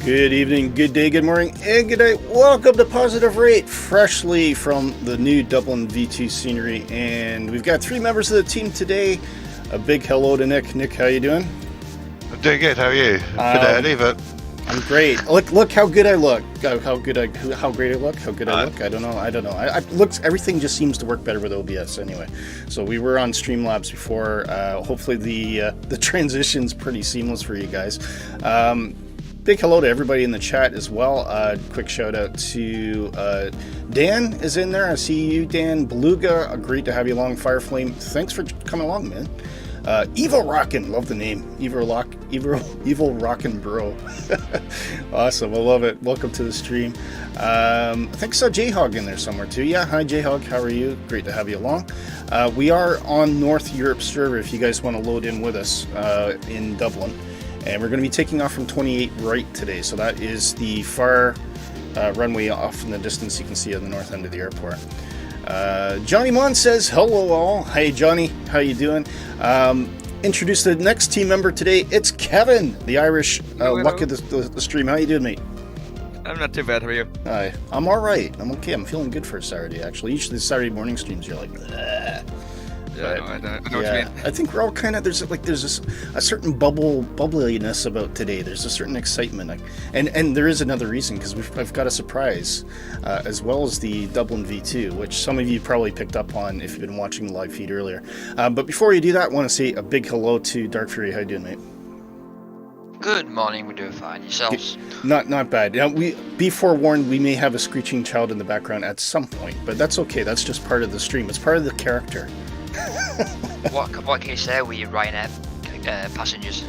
Good evening, good day, good morning, and good night. Welcome to Positive Rate, freshly from the new Dublin V2 scenery. And we've got three members of the team today. A big hello to Nick. Nick, how you doing? I'm doing good. How are you? Bit early, but I'm great. Look how good I look. How great I look. How good I look. I don't know. Everything just seems to work better with OBS anyway. So we were on Streamlabs before. Hopefully the transition's pretty seamless for you guys. Big hello to everybody in the chat as well. Quick shout out to Dan is in there. I see you, Dan. Beluga, great to have you along. Fireflame, thanks for coming along, man. Evil Rockin', love the name. Evil Rockin' Bro. Awesome, I love it. Welcome to the stream. I think I saw J-Hog in there somewhere too. Yeah, hi J-Hog, how are you? Great to have you along. We are on North Europe server if you guys want to load in with us in Dublin. And we're going to be taking off from 28 right today. So that is the far runway off in the distance you can see on the north end of the airport. Johnny Mon says, hello all. Hey Johnny, how you doing? Introduce the next team member today. It's Kevin, the Irish luck of the stream. How you doing, mate? I'm not too bad. How are you? Hi. I'm all right. I'm okay. I'm feeling good for a Saturday, actually. Usually the Saturday morning streams, you're like, bleh. Yeah, I know what you mean. I think we're all kind of a certain bubbliness about today. There's a certain excitement, and there is another reason because I've got a surprise, as well as the Dublin V2, which some of you probably picked up on if you've been watching the live feed earlier. But before you do that, I want to say a big hello to Dark Fury. How you doing, mate? Good morning. We're doing fine. Yourselves? Not bad. Now, be forewarned, we may have a screeching child in the background at some point, but that's okay. That's just part of the stream. It's part of the character. What can you say with your Ryanair passengers?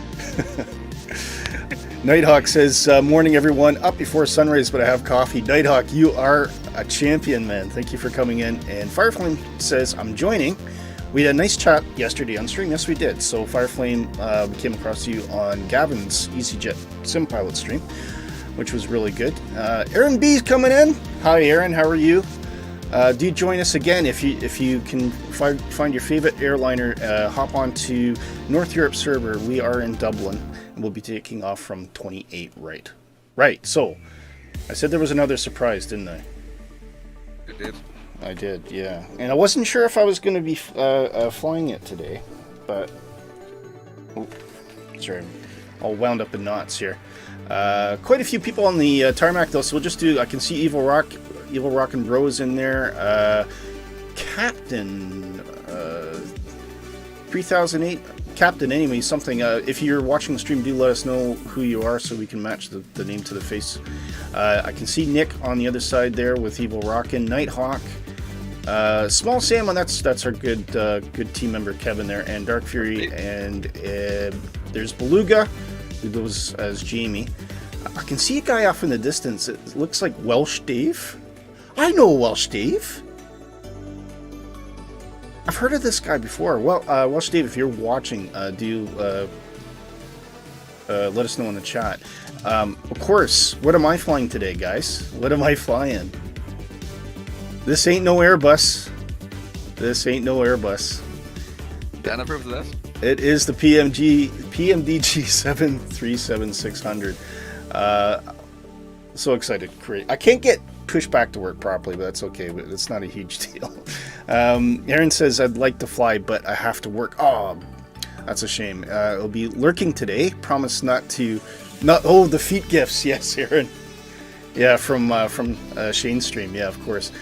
Nighthawk says, morning everyone, up before sunrise, but I have coffee. Nighthawk, you are a champion, man. Thank you for coming in. And Fireflame says, I'm joining. We had a nice chat yesterday on stream. Yes, we did. So Fireflame, we came across you on Gavin's EasyJet Sim Pilot stream, which was really good. Aaron B's coming in. Hi, Aaron. How are you? Do join us again if you can find your favorite airliner. Hop on to North Europe server. We are in Dublin, and we'll be taking off from 28 right. Right. So, I said there was another surprise, didn't I? You did. I did, yeah. And I wasn't sure if I was going to be flying it today, but Sorry, I'm all wound up in knots here. Quite a few people on the tarmac though, so we'll just do. I can see Evil Rock and Bro is in there. Captain 3008. Captain anyway, something. If you're watching the stream, do let us know who you are so we can match the name to the face. I can see Nick on the other side there with Evil Rockin', Nighthawk, Small Sam, and that's our good team member Kevin there, and Dark Fury, and there's Beluga, who goes as Jamie. I can see a guy off in the distance. It looks like Welsh Dave. I know Welsh Dave. I've heard of this guy before. Well, Welsh Dave, if you're watching, do let us know in the chat. Of course, what am I flying today, guys? What am I flying? This ain't no Airbus. This ain't no Airbus. Dan approves of this. It is the PMDG 737-600. So excited. Great. I can't get pushed back to work properly, but that's okay. But it's not a huge deal. Aaron says, I'd like to fly, but I have to work. Oh, that's a shame. It'll be lurking today. Promise not to... Oh, the feet gifts. Yes, Aaron. Yeah, from Shane's stream. Yeah, of course.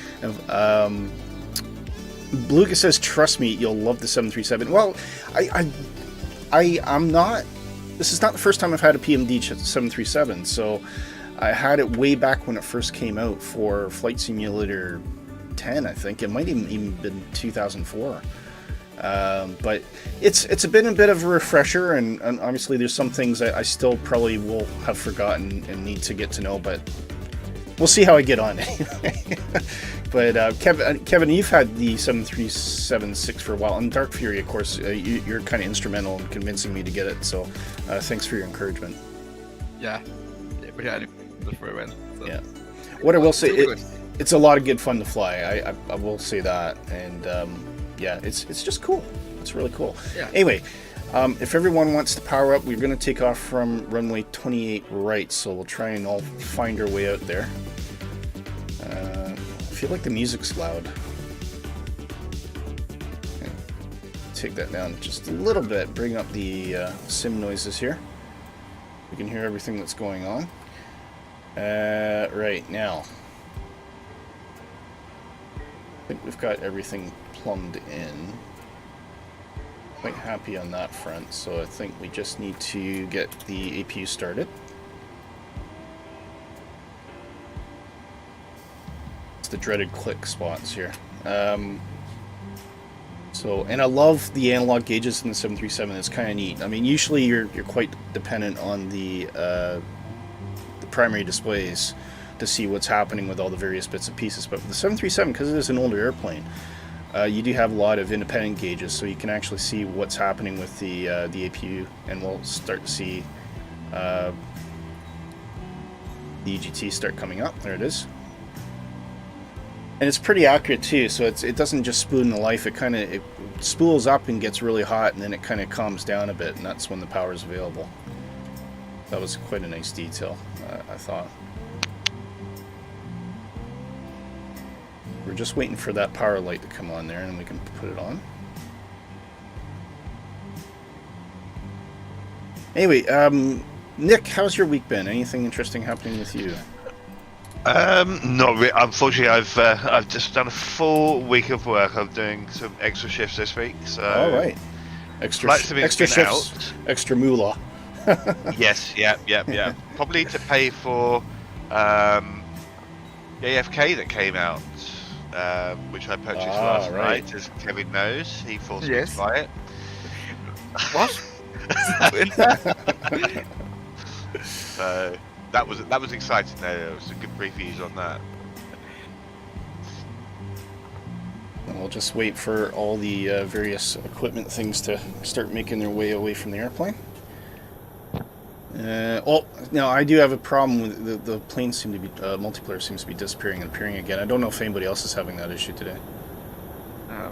Beluga says, trust me, you'll love the 737. Well, I'm not... This is not the first time I've had a PMD 737, so I had it way back when it first came out for Flight Simulator 10, I think. It might even been 2004. But it's been a bit of a refresher, and obviously there's some things that I still probably will have forgotten and need to get to know, but we'll see how I get on anyway. But Kevin, you've had the 737-6 for a while, and Dark Fury, of course, you're kind of instrumental in convincing me to get it, so thanks for your encouragement. Yeah, we had it for a while. So. Yeah. What I will say, it's a lot of good fun to fly. I will say that, and yeah, it's just cool. It's really cool. Yeah. Anyway, if everyone wants to power up, we're going to take off from runway 28 right, so we'll try and all find our way out there. I feel like the music's loud. Okay. Take that down just a little bit, bring up the sim noises here. We can hear everything that's going on. Right, now. I think we've got everything plumbed in. Quite happy on that front, so I think we just need to get the APU started. It's the dreaded click spots here. And I love the analog gauges in the 737. It's kind of neat. I mean, usually you're quite dependent on the primary displays to see what's happening with all the various bits and pieces. But for the 737, because it is an older airplane, you do have a lot of independent gauges, so you can actually see what's happening with the APU, and we'll start to see the EGT start coming up. There it is. And it's pretty accurate too, so it doesn't just spoon the life. It spools up and gets really hot, and then it kind of calms down a bit, and that's when the power is available. That was quite a nice detail, I thought. We're just waiting for that power light to come on there, and we can put it on. Anyway, Nick, how's your week been? Anything interesting happening with you? Not really. Unfortunately, I've just done a full week of work. I'm doing some extra shifts this week. So all right, extra shifts, out. Extra moolah. Yes, yeah. Probably to pay for AFK that came out, which I purchased last night, as Kevin knows. He forced me to buy it. What? So that was exciting. There was some good previews on that. And we'll just wait for all the various equipment things to start making their way away from the airplane. Now I do have a problem with the plane. Multiplayer seems to be disappearing and appearing again. I don't know if anybody else is having that issue today.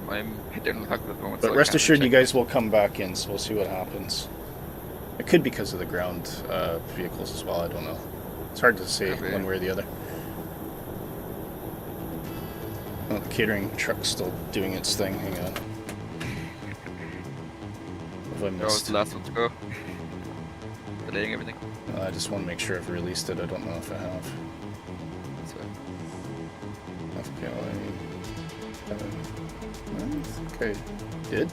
I'm hitting the cockpit at the moment. But rest assured, you guys will come back in, so we'll see what happens. It could be because of the ground vehicles as well. I don't know. It's hard to say one way or the other. Oh, the catering truck's still doing its thing. Hang on. I That was missed? the last one to go. Delaying everything. I just want to make sure I've released it. I don't know if I have. So, FBW. I think I did.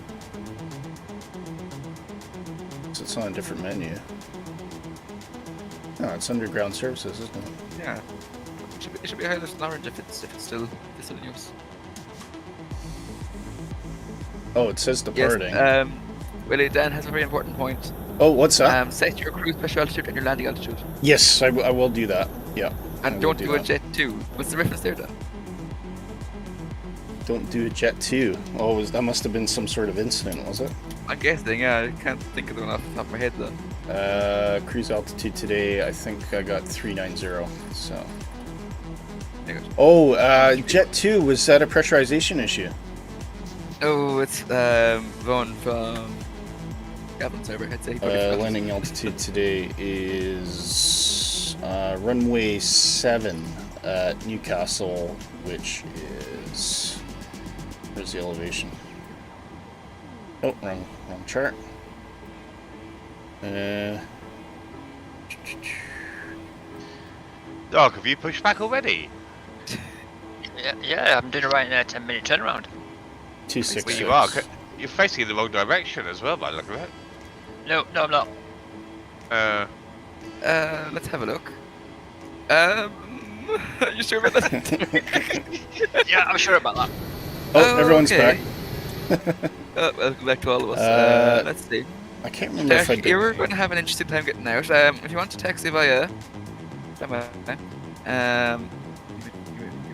So it's on a different menu. No, it's underground services, isn't it? yeah. It should be highlighted in orange if it's still in use. Oh, it says departing. Yes, Willie, Dan has a very important point. Oh, what's that? Set your cruise special altitude and your landing altitude. Yes, I will do that. Yeah. I And will don't do do a that. jet 2. What's the reference there, Dan? Don't do a jet 2. Oh, that must have been some sort of incident, was it? I'm guessing, yeah. I can't think of the one off the top of my head, though. Cruise altitude today, I think I got 390. So. There you go. Oh, jet 2, was that a pressurization issue? Oh, it's going from Gavin server, I'd say. Landing altitude today is runway 7 at Newcastle, which is... Where's the elevation? Oh, wrong chart. Dog, have you pushed back already? Yeah, I'm doing a right now 10-minute turnaround. 266. Well, you are. You're facing in the wrong direction as well, by the look of it. No, I'm not. Let's have a look. Are you sure about that? Yeah, I'm sure about that. Oh, everyone's okay. back. Welcome back to all of us. Let's see. I can't remember if I did. You're going to have an interesting time getting out. If you want to taxi via...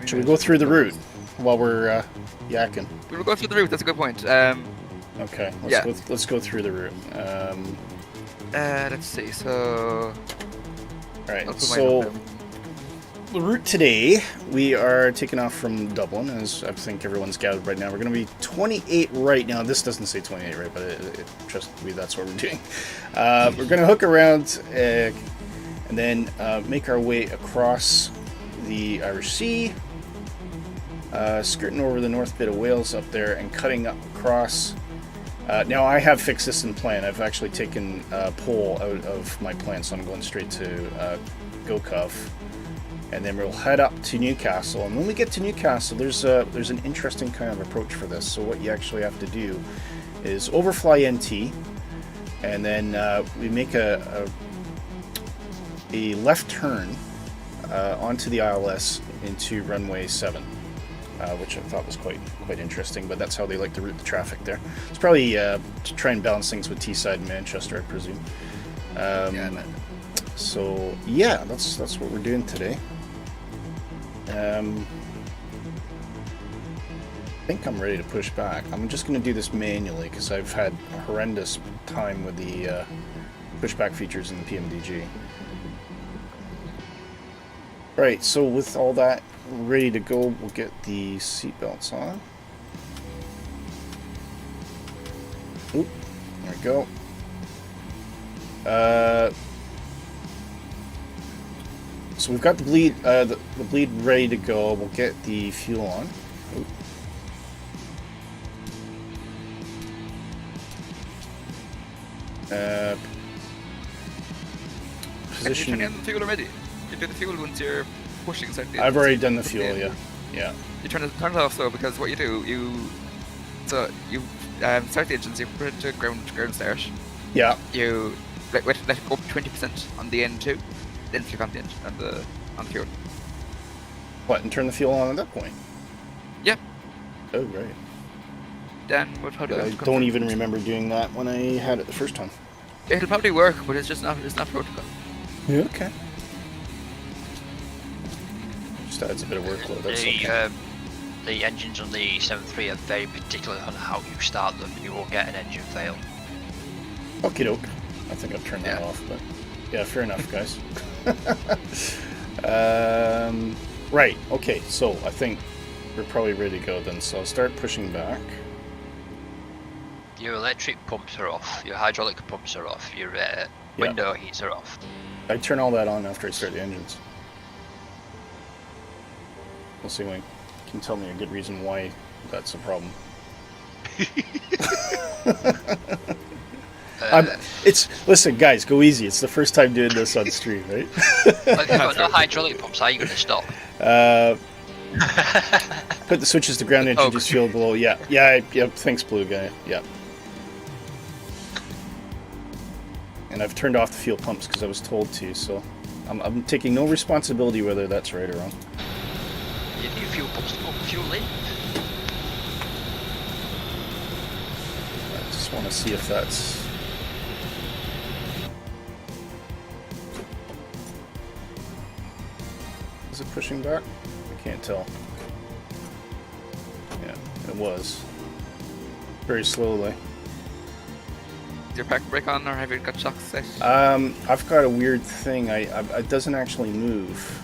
Should we go through the route while we're yakking? We'll go through the route, that's a good point. Okay, Yeah. let's go through the route. Let's see, so... Alright, I'll put mine so up there. the route today, we are taking off from Dublin, as I think everyone's gathered right now. We're going to be 28 right now. This doesn't say 28 right, but trust me, that's what we're doing. We're going to hook around and then make our way across the Irish Sea, skirting over the north bit of Wales up there and cutting up across. Now I have fixed this in plan. I've actually taken pole out of my plan, so I'm going straight to GoCov, and then we'll head up to Newcastle. And when we get to Newcastle, there's an interesting kind of approach for this. So what you actually have to do is overfly NT, and then we make a left turn onto the ILS into runway 7. Which I thought was quite interesting, but that's how they like to route the traffic there. It's probably to try and balance things with Teesside and Manchester, I presume. So yeah, that's what we're doing today. I think I'm ready to push back. I'm just going to do this manually because I've had a horrendous time with the pushback features in the PMDG. Right, so with all that ready to go, we'll get the seatbelts on. Oop, there we go. So we've got the bleed ready to go. We'll get the fuel on. Oop. Position. Can you turn on the fuel already? You do the fuel once you're pushing slightly. I've already done the fuel, yeah. You turn it off though, because what you do, you start the engines, you put it to ground start. Yeah. You let it go up 20% on the N2, then flick on the engine on the fuel. What, and turn the fuel on at that point? Yep. Oh, right. Dan, how do I don't even remember doing that when I had it the first time. It'll probably work, but it's not protocol. Yeah, okay. Just adds a bit of workload, that's okay. The engines on the 7.3 are very particular on how you start them. You won't get an engine fail. Okie doke. I think I've turned that off, but yeah, fair enough, guys. Right, okay, so I think we're probably ready to go then, so I'll start pushing back. Your electric pumps are off, your hydraulic pumps are off, your window heats are off. I turn all that on after I start the engines. We'll see when you can tell me a good reason why that's a problem. Listen, guys, go easy. It's the first time doing this on stream, right? Like, you've got no hydraulic pumps, how are you going to stop? Put the switches to ground, introduce fuel below. Yeah. Thanks, Blue Guy. Yeah. And I've turned off the fuel pumps because I was told to, so I'm taking no responsibility whether that's right or wrong. You need fuel pumps to pump fuel in. I just want to see if that's... Is it pushing back? I can't tell. Yeah, it was. Very slowly. Is your parking brake on, or have you got shocks set? I've got a weird thing. It doesn't actually move,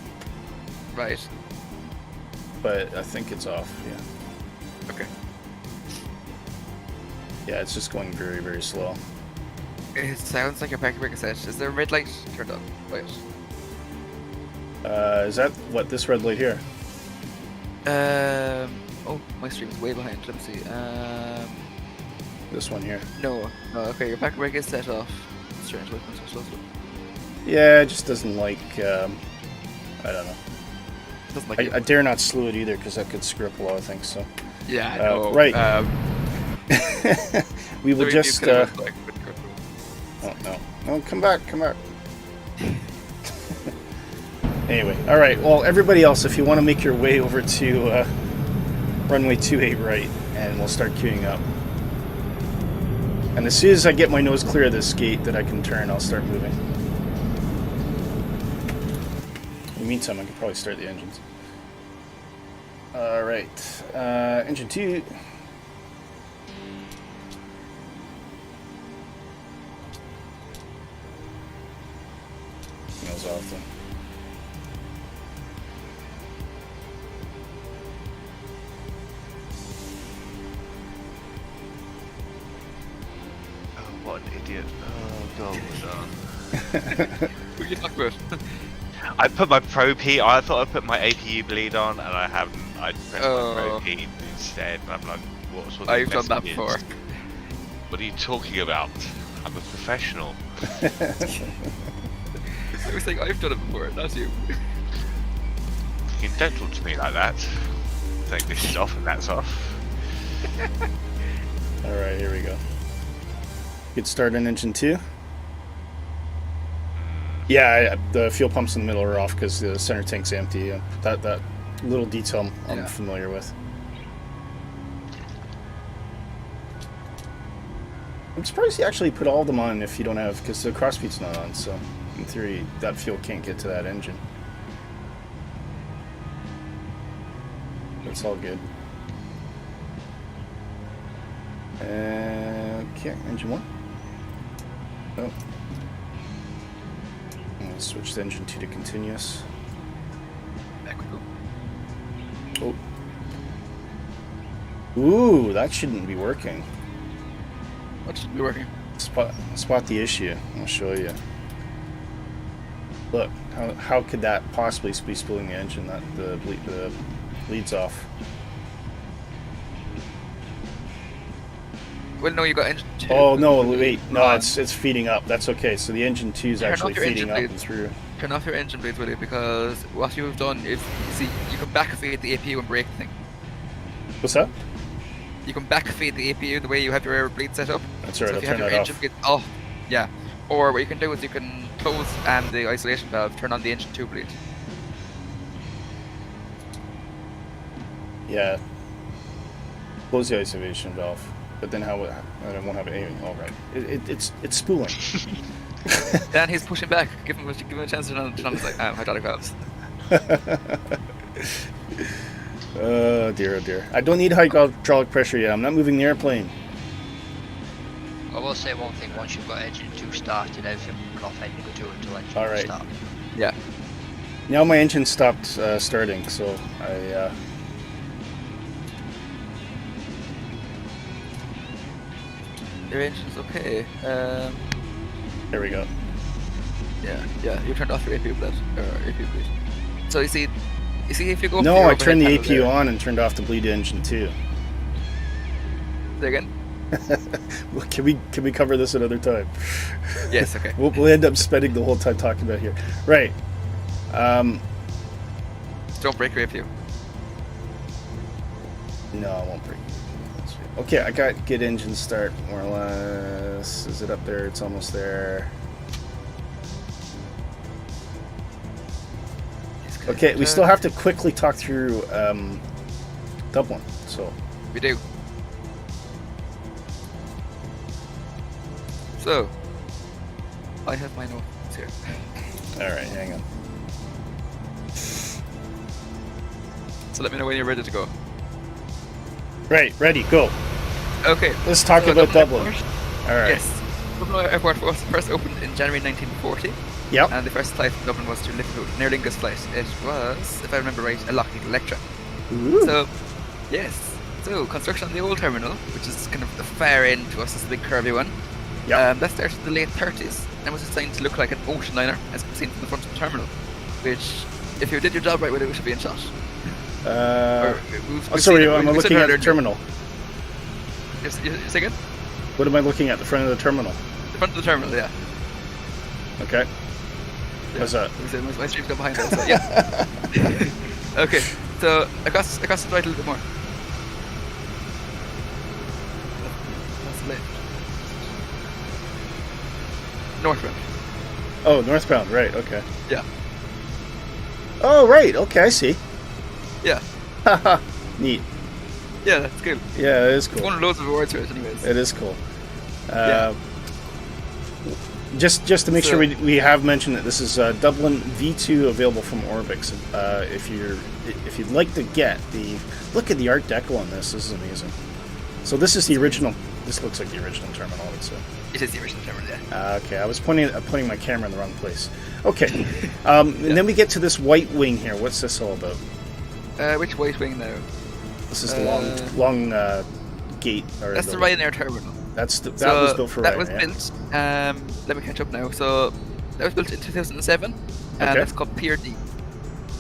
Right. but I think it's off. Yeah. Okay. Yeah, it's just going very, very slow. It sounds like your parking brake is set. Is there a red light turned on? Right. Is that what this red light here? Oh, my stream is way behind. Let me see. This one here. No. Okay, your parking brake is set off. Strange. Wait, slow. Yeah, it just doesn't like. I don't know. Doesn't like I dare not slew it either because that could screw up a lot of things. So Yeah, I know. right. We will so just. you could've went, Oh no! Come back! Anyway, all right. Well, everybody else, if you want to make your way over to runway 28 right, and we'll start queuing up. And as soon as I get my nose clear of this gate that I can turn, I'll start moving. In the meantime, I can probably start the engines. All right, engine 2. Nose off then. What an idiot. Oh god. Who are you talking about? I put my Pro P, I thought I put my APU bleed on and I haven't. I pressed my Pro P instead and I'm like, what sort of I've done that message before. is- What are you talking about? I'm a professional. I was saying I've done it before, not you. You don't talk to me like that. Think this is off and that's off. All right, here we go. Good start on engine 2. Yeah, the fuel pumps in the middle are off because the center tank's empty. That little detail I'm familiar with. I'm surprised you actually put all of them on if you don't have, because the crossfeed's not on, so in theory that fuel can't get to that engine. It's all good. Okay, engine 1. Oh. I'll switch to engine 2 to continuous. Back we go. Oh. Ooh, that shouldn't be working. What should be working? Spot the issue. I'll show you. Look, how could that possibly be spooling the engine? That the bleed's off. Well, no, you got engine 2. Oh no! Wait, no, it's feeding up. That's okay. So the engine 2 is Turn off actually your feeding engine up and blades. through. Turn off your engine blades, Willy, because what you've done is, see, you can backfeed the APU and brake thing. What's that? You can backfeed the APU the way you have your air bleed set up. That's right. So I'll if you have turn your that engine off. bleed off, yeah. Or what you can do is you can close the isolation valve, turn on the engine 2 bleed. Yeah. Close the isolation valve, but then how? I won't have it aiming. All right. It's spooling. Then he's pushing back. Give him a chance to turn on his hydraulic valves. Oh dear, oh dear. I don't need hydraulic pressure yet. I'm not moving the airplane. I will say one thing, once you've got engine 2 started, everything will come off engine 2 until engine All 2 right. start. Yeah. Now my engine stopped starting, so I. Your engine's okay. There we go. Yeah, you turned off your APU bleed. So you see if you go up to No, your I turned the overhead panel APU on and turned off the bleed engine too. there again. Well, can we cover this another time? Yes, okay. We'll end up spending the whole time talking about here. Right. Don't break away with you. No, I won't break. Okay, I got get engine start more or less. Is it up there? It's almost there. Okay, we still have to quickly talk through Dublin. So We do. So, I have my notes here. all right, hang on. So let me know when you're ready to go. Right, ready, go. Okay. Let's talk so about Dublin. Airport, All right. Yes. Dublin Airport was first opened in January 1940. Yep. And the first flight from Dublin was to Liverpool, an Aer Lingus flight. It was, if I remember right, a Lockheed Electra. Ooh. So, yes. So, construction on the old terminal, which is kind of the far end to us, is the big curvy one. Yep. That started in the late 30s and was designed to look like an ocean liner, as can be seen from the front of the terminal. Which, if you did your job right with it, we should be in shot. Sorry, I'm looking at the terminal. Say again? What am I looking at? The front of the terminal. The front of the terminal, yeah. Okay. What's that? My stream's got behind us, so yeah. Okay, so across the right a little bit more. That's left. Northbound. Oh, northbound. Right. Okay. Yeah. Oh, right. Okay, I see. Yeah. Haha. Neat. Yeah, that's good. Yeah, it is cool. It's one of loads of awards for it, anyways. It is cool. Yeah. Just to make sure we have mentioned that this is Dublin V2 available from Orbx. If you'd like to get the look at the Art Deco on this is amazing. So this is the original. This looks like the original terminal, I would say. It is the original terminal, yeah. Okay, I was pointing my camera in the wrong place. Okay, and then we get to this white wing here. What's this all about? Which white wing now? This is the long gate. Or That's the Ryanair terminal. That was built for Ryanair. That was built. Let me catch up now. So that was built in 2007, and it's called Pier D.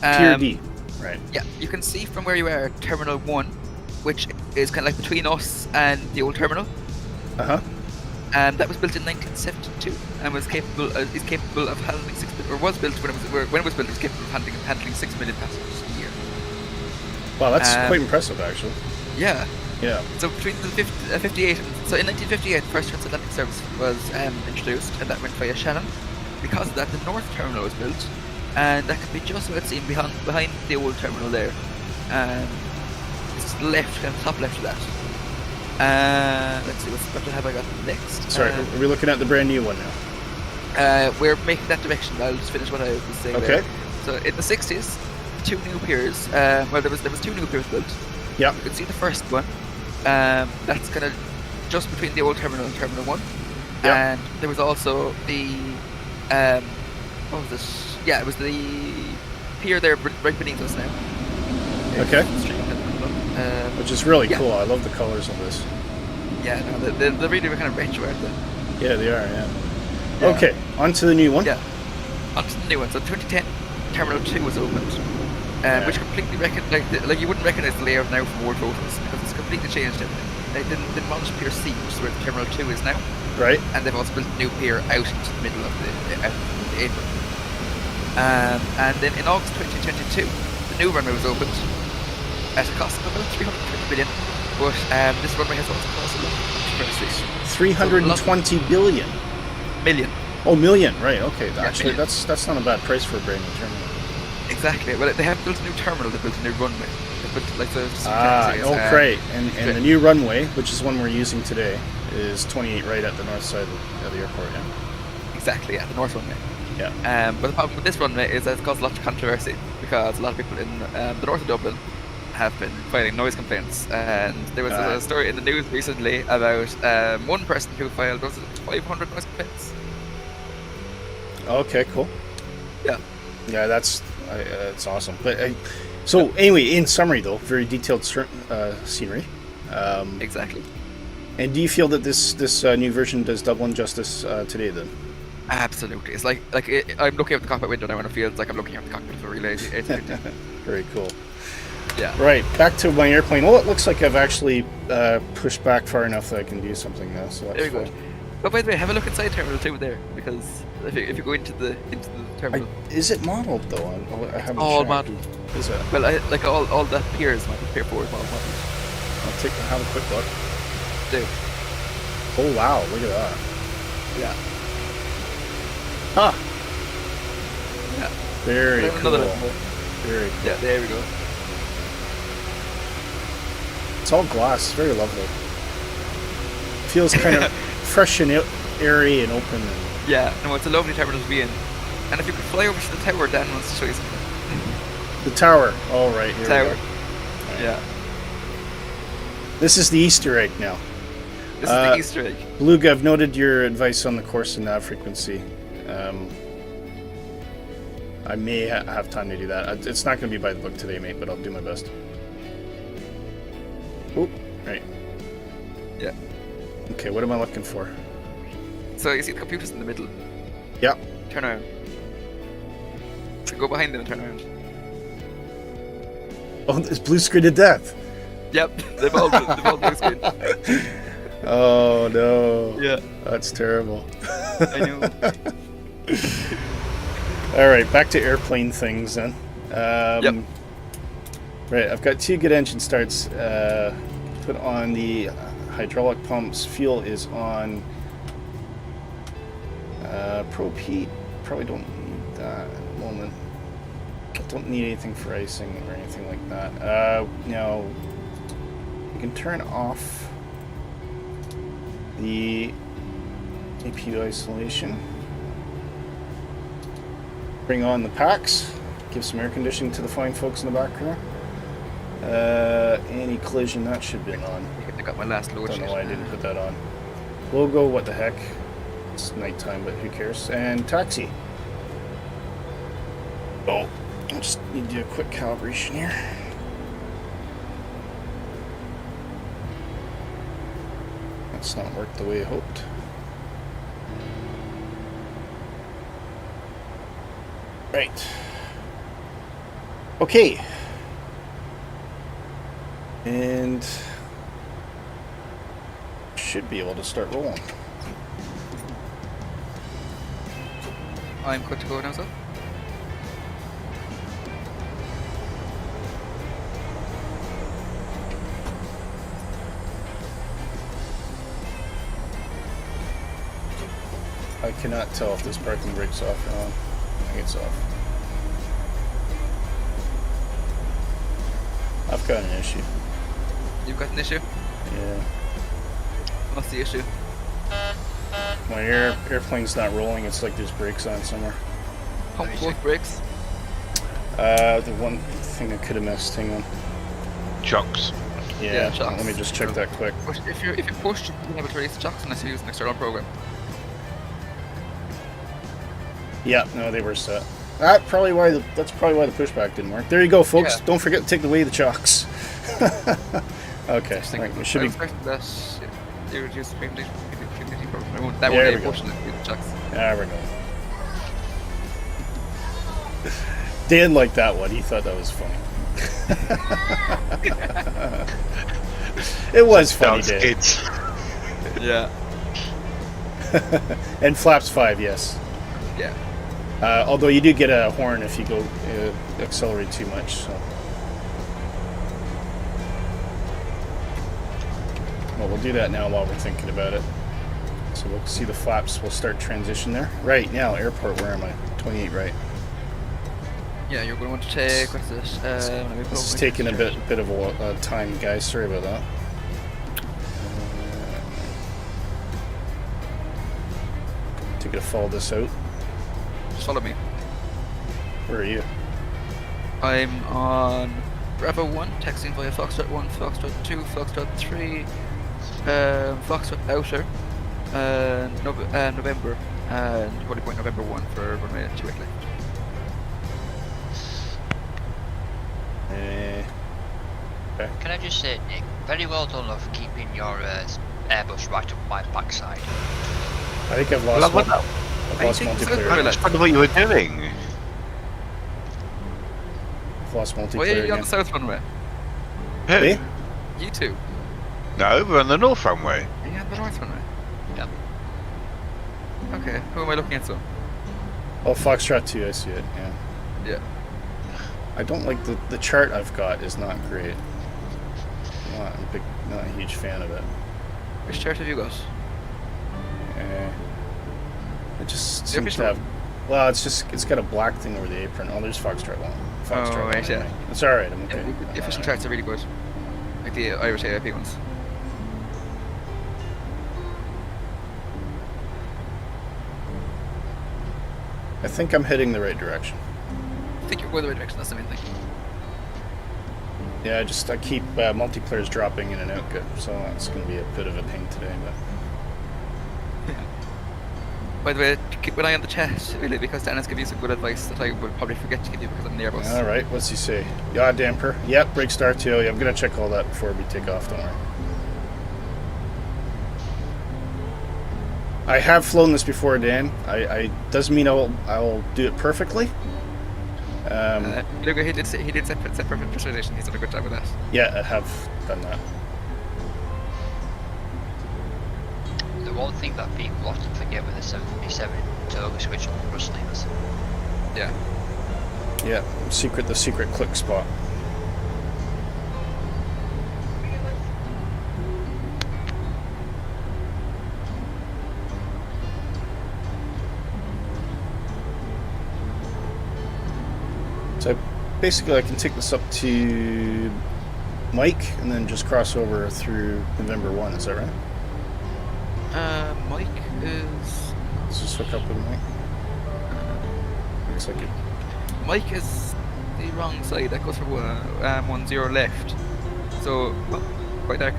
Pier D, right? Yeah, you can see from where you are Terminal 1, which is kind of like between us and the old terminal. And that was built in 1972 and is capable of handling was built when it was built. It was capable of handling 6 million passengers a year. Wow, that's quite impressive, actually. Yeah. Yeah. So between the 58, so in 1958, the first transatlantic service was introduced, and that went via Shannon. Because of that, the North Terminal was built, and that can be just about seen behind the old terminal there. It's left, kind of top left of that. Let's see, what have I got next? Sorry, are we looking at the brand new one now? We're making that direction. I'll just finish what I was saying. Okay. There. So in the 60s, 2 new piers. There was 2 new piers built. Yeah. You can see the first one. That's kind of just between the old terminal and Terminal 1. Yeah. And there was also the what was this? Yeah, it was the pier there right beneath us now. Okay. Which is really yeah. cool. I love the colors of this. Yeah, no, they're really kind of retro, aren't they? Yeah, they are. Yeah. Okay, on to the new one. Yeah. On to the new one. So 2010, Terminal 2 was opened. Which completely like you wouldn't recognise the layout now from old photos because it's completely changed everything. They demolished Pier C, which is where the Terminal 2 is now. Right. And they've also built a new pier out into the middle of the apron. And then in August 2022, the new runway was opened at a cost of about 320 billion. But this runway has also cost a lot of 320 billion. Million. Oh, million. Right. Okay. Yeah, Actually, million. that's not a bad price for a brand new terminal. Exactly. Well, they have built a new terminal. They built a new runway. They built like the great. And the new runway, which is one we're using today, is 28 right at the north side of the airport. Yeah. Exactly. Yeah, the north runway. Yeah. But the problem with this runway is that it's caused a lot of controversy because a lot of people in the north of Dublin have been filing noise complaints, and there was a story in the news recently about one person who filed 500 noise complaints. Okay. Cool. Yeah. Yeah, that's awesome. But so anyway, in summary, though, very detailed scenery. Exactly. And do you feel that this new version does Dublin justice today? Then. Absolutely. It's I'm looking out the cockpit window now, and it feels like I'm looking out the cockpit of a real 850. Very cool. Yeah. Right, back to my airplane. Well, it looks like I've actually pushed back far enough that I can do something now, so that's Very good. fine. Oh, by the way, have a look inside Terminal 2 there, because if you go into the terminal... Is it modeled, though? I haven't all checked. modeled. Is it? Well, like all the piers, Pier 4 is modeled. I'll have a quick look. Do. Oh, wow, look at that. Yeah. Ah! Yeah. Very cool. Another level. Very cool. Yeah, there we go. It's all glass. It's very lovely. Feels kind of fresh and airy and open. And... Yeah, no, it's a lovely terminal to be in. And if you could fly over to the tower, Dan wants to show you something. The tower. All right, here Tower. we go. Yeah. This is the Easter egg now. This is the Easter egg. Beluga, I've noted your advice on the course and nav frequency. I may have time to do that. It's not going to be by the book today, mate, but I'll do my best. Oh, right. Yeah. Okay, what am I looking for? So you see the computers in the middle. Yep. Turn around. So go behind them and turn around. Oh, it's blue screen to death. Yep, they've all blue screen. Oh, no. Yeah. That's terrible. I know. All right, back to airplane things then. Yep. Right, I've got 2 good engine starts. Put on the hydraulic pumps. Fuel is on. Probe heat. Probably don't need that at the moment. Don't need anything for icing or anything like that. Now, you can turn off the APU isolation. Bring on the packs. Give some air conditioning to the fine folks in the back row. Any collision, that should be on. I got my last load. Don't know why I didn't put that on. Logo, what the heck? It's nighttime, but who cares? And taxi. Oh, I just need to do a quick calibration here. That's not worked the way I hoped. Right. Okay. And should be able to start rolling. I'm good to go now, sir. I cannot tell if this parking brake's off or on. I think it's off. I've got an issue. You've got an issue? Yeah. What's the issue? My airplane's not rolling. It's like there's brakes on somewhere. Pump both brakes? The one thing I could have missed. Hang on. Chocks. Yeah, chocks. let me just check that quick. But if you push, you can able to release the chocks unless you use an external program. Yeah, no, they were set. That's probably why the pushback didn't work. There you go, folks. Yeah. Don't forget to take away the chocks. Okay, right, we should be. That you reduce the PMDG program. That There one we go. push the chocks. There we go. Dan liked that one. He thought that was funny. It was funny, Dan. Kids. Yeah. And flaps 5, yes. Yeah. Although you do get a horn if you go accelerate too much. So. Well, we'll do that now while we're thinking about it. So we'll see the flaps. We'll start transition there. Right now, airport. Where am I? 28, right? Yeah, you're going to want to take. What's this? This is taking a bit of a time, guys. Sorry about that. Take it to follow this out. Just follow me. Where are you? I'm on Bravo 1, texting via Foxtrot 1, Foxtrot 2, Foxtrot 3, Foxtrot Outer, and November, and holding point November 1 for runway 28 left. Okay. Can I just say, Nick, very well done of keeping your Airbus right up my backside. I think I've lost one. I've lost think so. multiplayer. I was wondering what you were doing. I've lost multiplayer Why are you on again. the south runway? Who? Me? You two. No, we're on the north runway. Are you on the north runway? Yep. Okay, who am I looking at, so? Oh, Foxtrot 2, I see it, yeah. Yeah. I don't like the chart I've got is not great. Not a huge fan of it. Which chart have you got? It just The seems official to have. Well, it's got a black thing over the apron. Oh, there's Foxtrot 1. Foxtrot Oh, 1 right, yeah. anyway. It's alright, I'm okay. The official charts are really good. Like the Irish AIP ones. I think I'm heading the right direction. I think you're going the right direction, that's the main thing. Yeah, I keep multiplayers dropping in and out, so that's going to be a bit of a pain today. But By the way, keep an eye on the chat, really, because Dan has given you some good advice that I would probably forget to give you because I'm the Airbus. all right, what's he say? Yaw damper. Yep, brake star too. Yeah, I'm going to check all that before we take off. Don't worry. I have flown this before, Dan. I doesn't mean I'll do it perfectly. Look, he did set perfect visualization. He's done a good job with that. Yeah, I have done that. The one thing that people often forget with the 737 toggle switch on the thrust levers. Yeah. Yeah, the secret click spot. So basically I can take this up to Mike and then just cross over through November 1, is that right? Mike is... Let's just hook up with Mike. Looks like it. Mike is the wrong side. That goes for 10 left. So, well, quite dark.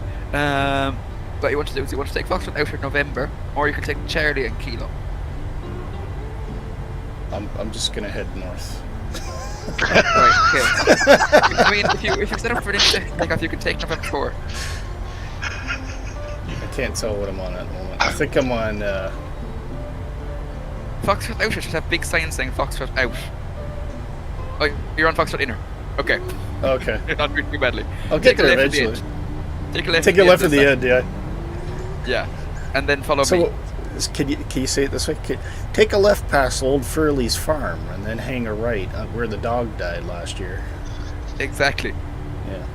What you want to do is you want to take Foxtrot out in November, or you can take Charlie and Kilo. I'm just gonna head north. Right, okay. I mean, if you set up for an instant takeoff, you can take November 4. I can't tell what I'm on at the moment. I think I'm on. Foxtrot outer should have big signs saying Foxtrot out. Oh, you're on Foxtrot inner. Okay. Okay. You're not doing too badly. I'll get Take a there left at the eventually. end. Take a left. Take a left at the this end, yeah. time. Yeah, and then follow me. So, can you say it this way? Take a left past Old Furley's farm, and then hang a right where the dog died last year. Exactly. Yeah.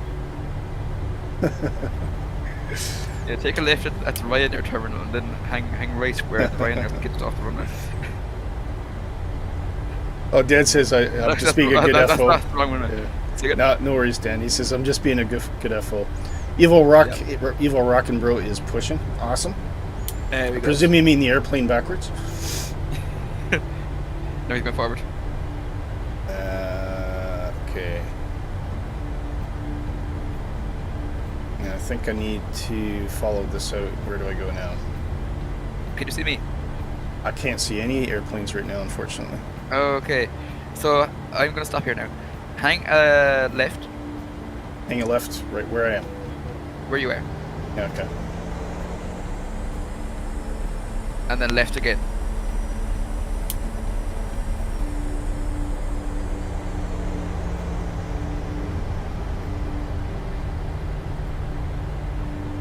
Yeah, take a left at the Ryanair terminal, and then hang right where the Ryanair gets off the runway. Oh, Dan says I'm just being a good that's FO. the wrong one. Yeah. No worries, Dan. He says I'm just being a good FO. Evil Rock and Bro is pushing. Awesome. I presume you mean the airplane backwards. No, he's going forward. Okay. Yeah, I think I need to follow this out. Where do I go now? Can you see me? I can't see any airplanes right now, unfortunately. Okay, so I'm going to stop here now. Hang left. Hang a left, right where I am. Where you are. Yeah, okay. And then left again.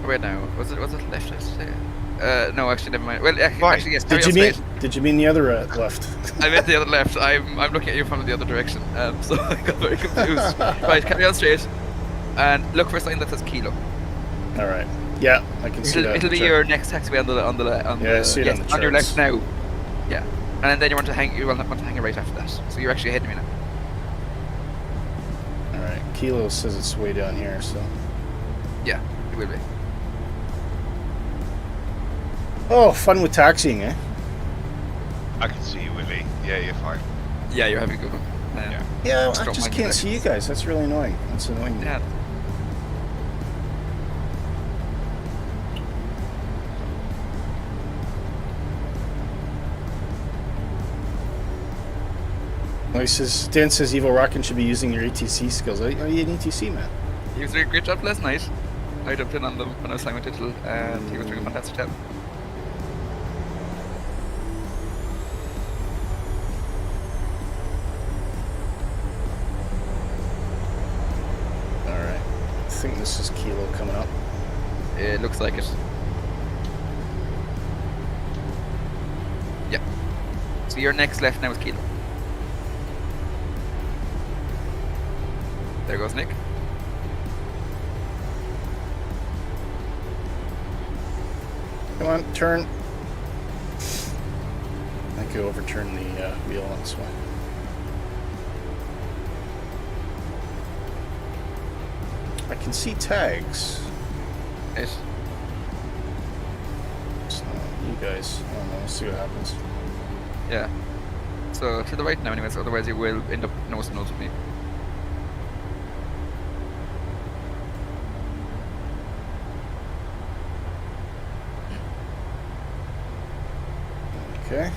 Where now? Was it left? No, actually, never mind. Well, actually, yes. Did you mean the other left? I meant the other left. I'm looking at you from the other direction. So I got very confused. Right, carry on straight, and look for a sign that says Kilo. All right. Yeah, I can see that. It'll be your next taxiway I see it on the on your charts. left now. Yeah, and then you want to hang a right after that. So you're actually ahead of me now. All right. Kilo says it's way down here, so. Yeah, it will be. Oh, fun with taxiing, eh? I can see you, Willy. Yeah, you're fine. Yeah, you're having a good one. Yeah, I don't just mind can't that. see you guys. That's really annoying. That's annoying. Yeah. Oh, Dan says Evil Rockin' should be using your ATC skills. Are you an ATC, man? He was doing a great job last night. I jumped in on them when I was playing with Digital, and he was doing a fantastic job. think this is Kilo coming up. It looks like it. Yeah. So your next left now is Kilo. There goes Nick. Come on, turn. I could overturn the wheel on this one. I can see tags. It. So, you guys, I don't know, we'll see what happens. Yeah. So to the right now anyways, otherwise you will end up nose to nose with me. Okay.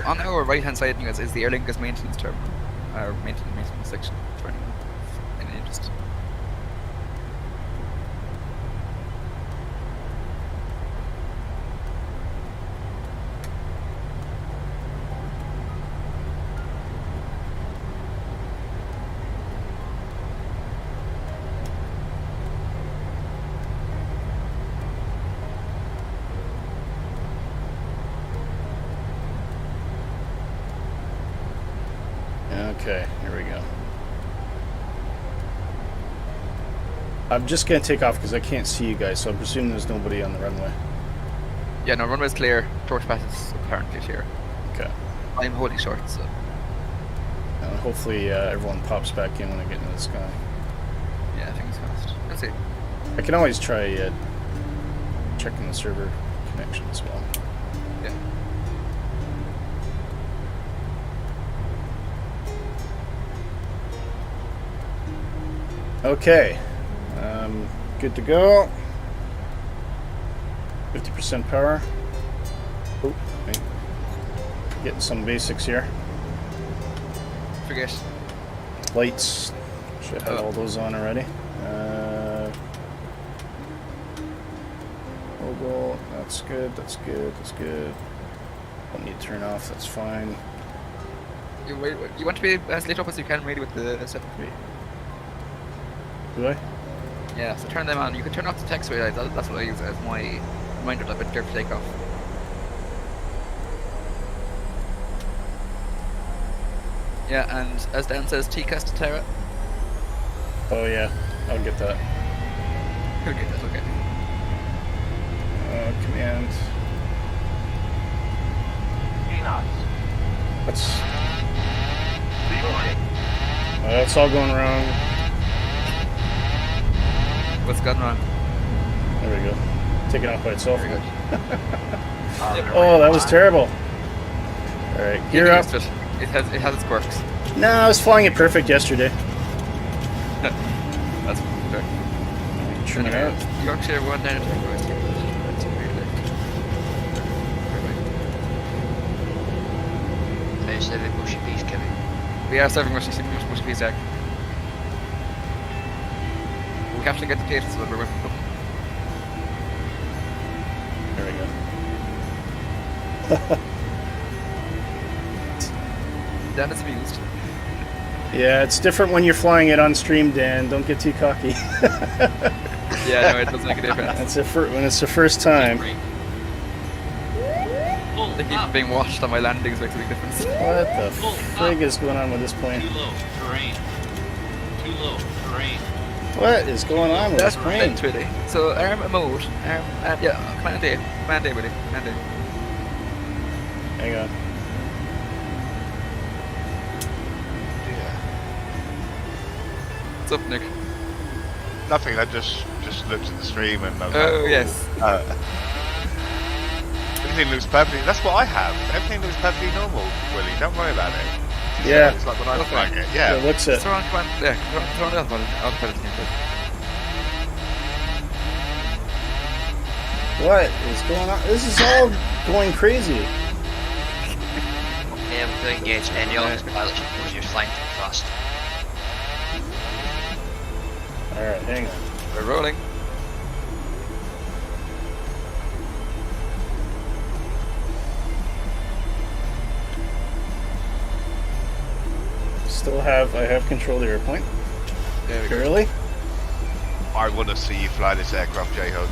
On our right hand side anyways is the Aer Lingus maintenance terminal. Our maintenance section for anyone in interest. Okay, here we go. I'm just gonna take off because I can't see you guys, so I presume there's nobody on the runway. Yeah, no, runway's clear. Torch path is apparently clear. Okay. I'm holding short, so. And hopefully everyone pops back in when I get into the sky. Yeah, I think it's fast. Let's see. I can always try checking the server connection as well. Yeah. Okay, good to go. 50% power. Oh, wait. Getting some basics here. Forget. Lights. Should have all those on already. Logo. That's good. That's good. That's good. Don't need to turn off. That's fine. You want to be as lit up as you can, really, with the 7.3. Do I? Yeah, so turn them on. You can turn off the text lights. That's what I use as my reminder that I'm clear for takeoff. Yeah, and as Dan says, TCAS to Terra. Oh yeah, I'll get that. Okay, that's okay. Command. That's all going wrong. What's gone wrong? There we go. Taking off by itself. Very good. Oh, that was terrible. All right, gear up. It has its quirks. No, I was flying it perfect yesterday. That's fair. Turn it out. Yorkshire 1 down. Are you serving mushy peas, Kevin? We are serving mushy peas, Jack. We have to get the gate so that we're with them. There we go. Dan is amused. Yeah, it's different when you're flying it on stream, Dan. Don't get too cocky. Yeah, no, it doesn't make a difference. When it's the first time. I keep being watched on my landings makes a big difference. What the frig is going on with this plane? Too low, terrain. Too low, terrain. What is going on with That's this plane? right, Willy. So arm mode, yeah, command A, Willy, command A. Hang on. What's up, Nick? Nothing. I just looked at the stream and I was Oh like, yes. everything looks perfectly. That's what I have. Everything looks perfectly normal, Willie. Don't worry about it. Yeah. It's like when I'm Okay. flying it. Yeah. So what's it? Throw on command. Yeah, throw on the other one. I'll put it in. What is going on? This is all going crazy. Able to engage any autopilot because you're flying too fast. Alright, hang on. We're rolling. I have control of the airplane. There we go. Really? I want to see you fly this aircraft, J-Hug.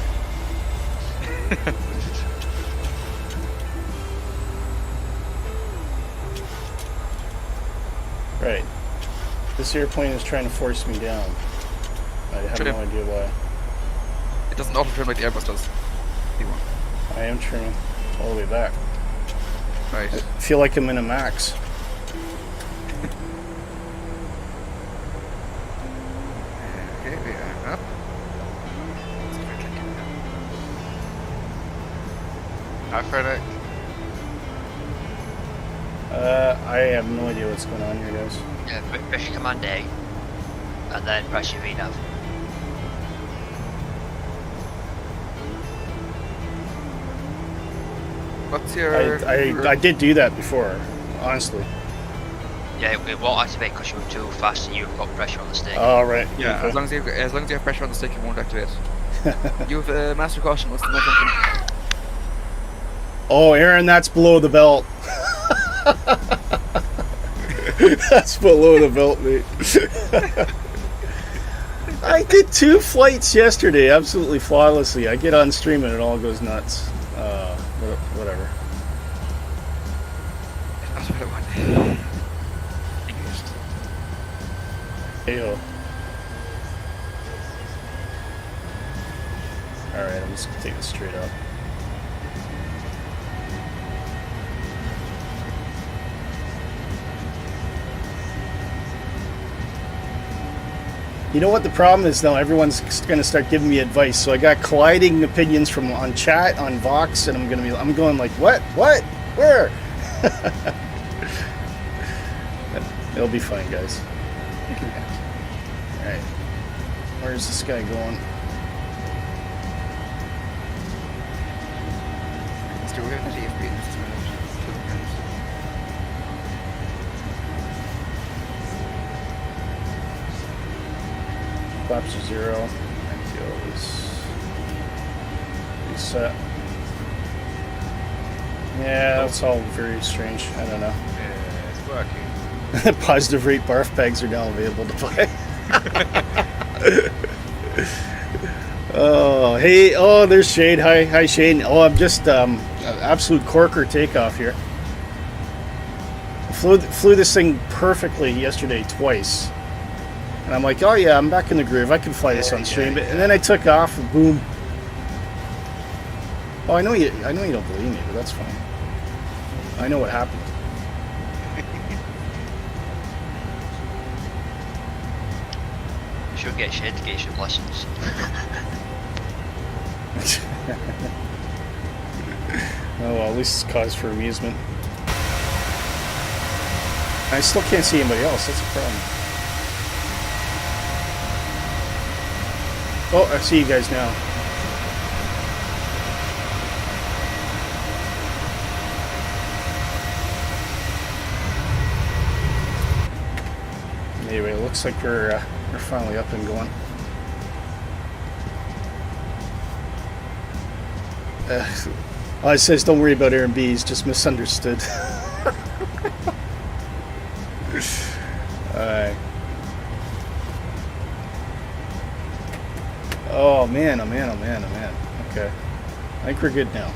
Right. This airplane is trying to force me down. I have Trim. no idea why. It doesn't auto trim like the Airbus does. I am trimming all the way back. Right. I feel like I'm in a max. Okay, we are up. Hi, Frederick. I have no idea what's going on here, guys. Yeah, press your Command A, and then press your VNAV. What's your... I did do that before, honestly. Yeah, it won't activate because you're too fast and you've got pressure on the stick. All right. Yeah, Okay. as long as you have pressure on the stick, it won't activate. You have master caution. What's the malfunction? Oh, Aaron, that's below the belt. That's below the belt, mate. I did 2 flights yesterday, absolutely flawlessly. I get on stream and it all goes nuts. Whatever. That's what I want. Heyo. Alright, I'm just gonna take this straight up. You know what the problem is now? Everyone's going to start giving me advice. So I got colliding opinions from on chat, on Vox, and I'm going like, what? Where? It'll be fine, guys. All right. Where's this guy going? Let's do it. Flaps are 0. MTO is reset. Yeah, that's all very strange. I don't know. Yeah, it's working. Positive rate barf bags are now available to buy. Oh, hey, oh, there's Shane. Hi, Shane. Oh, I'm just absolute corker takeoff here. Flew this thing perfectly yesterday twice, and I'm like, oh yeah, I'm back in the groove. I can fly this on stream. And then I took off, and boom. Oh, I know you don't believe me, but that's fine. I know what happened. You should get Shane to get you some lessons. Oh well, at least it's cause for amusement. I still can't see anybody else. That's a problem. Oh, I see you guys now. Anyway, it looks like we're finally up and going. Oh, it says don't worry about Aaron B. He's just misunderstood. Alright. Oh man, oh man, oh man, oh man. Okay. I think we're good now.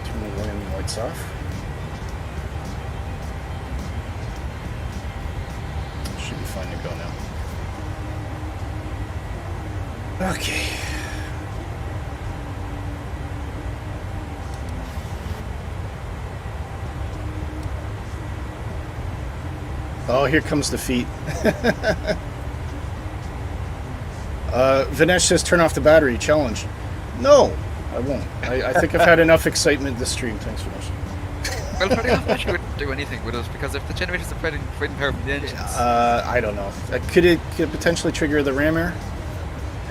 Turn the landing lights off. Should be fine to go now. Okay. Oh, here comes the feet. Vinesh says turn off the battery. Challenge. No, I won't. I think I've had enough excitement this stream. Thanks, Vinesh. Well, turning off the battery wouldn't do anything with us because if the generators are providing power from the engines, I don't know. Could it potentially trigger the ram air?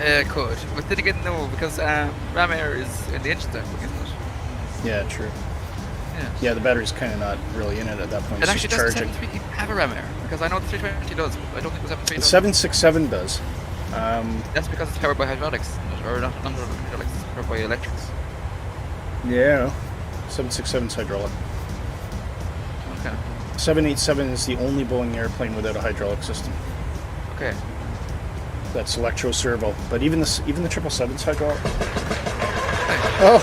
it could. But then again, no, because ram air is in the engines, isn't it? Yeah, true. Yeah. Yeah, the battery's kind of not really in it at that point. It It's actually just does charging. the 737 have a ram air? Because I know the 320 does. But I don't think the 737 The does. 767 does. That's because it's powered by hydraulics, or not hydraulics, it's powered by electrics. Yeah. 767's hydraulic. Okay. 787 is the only Boeing airplane without a hydraulic system. Okay. That's electro servo, but even the 777's hydraulic. Oh,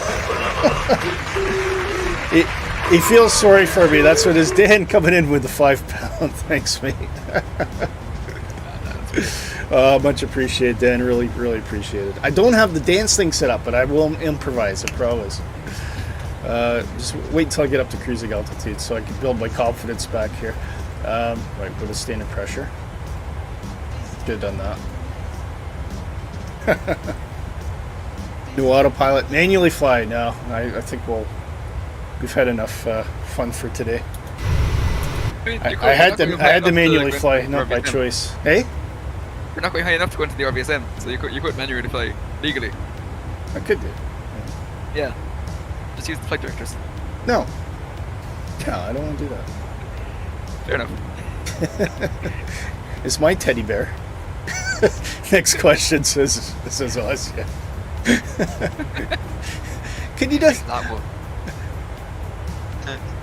he feels sorry for me. That's what his Dan coming in with the £5. Thanks, mate. Much appreciated, Dan. Really, really appreciate it. I don't have the dance thing set up, but I will improvise. I promise. Just wait until I get up to cruising altitude so I can build my confidence back here. Right, with a standard pressure. Could have done that. New autopilot, manually fly. No, I think we've had enough fun for today. I had to manually fly, not by choice. Hey, you're not going high enough to go into the RVSM, so you could manually fly legally. I could do. Yeah, just use the flight directors. No, I don't want to do that. Fair enough. It's my teddy bear. Next question says us. Yeah. Can you just That one.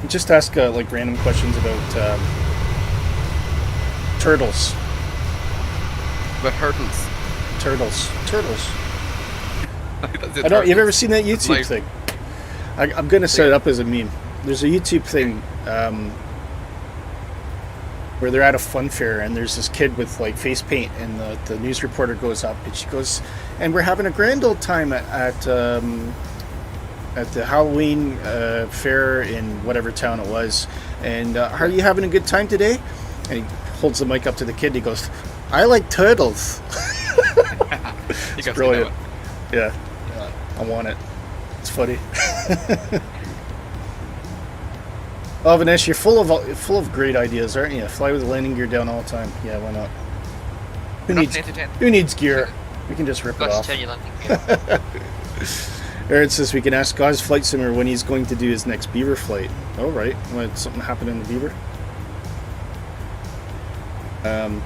just ask like random questions about turtles? But hurdles. Turtles. That's it, I don't. You've ever turtles. seen that YouTube Like- thing? I'm gonna set it up as a meme. There's a YouTube thing where they're at a fun fair and there's this kid with like face paint, and the news reporter goes up and she goes, and we're having a grand old time at the Halloween fair in whatever town it was, and are you having a good time today? And he holds the mic up to the kid and he goes, I like turtles. It's brilliant. Yeah, I want it. It's funny. Oh, Vanessa, you're full of great ideas, aren't you? Fly with the landing gear down all the time. Yeah, why not? Who needs gear? We can just rip it Got to off. turn your landing gear. Aaron says we can ask God's flight simmer when he's going to do his next beaver flight. Oh, right. What, something happened in the beaver?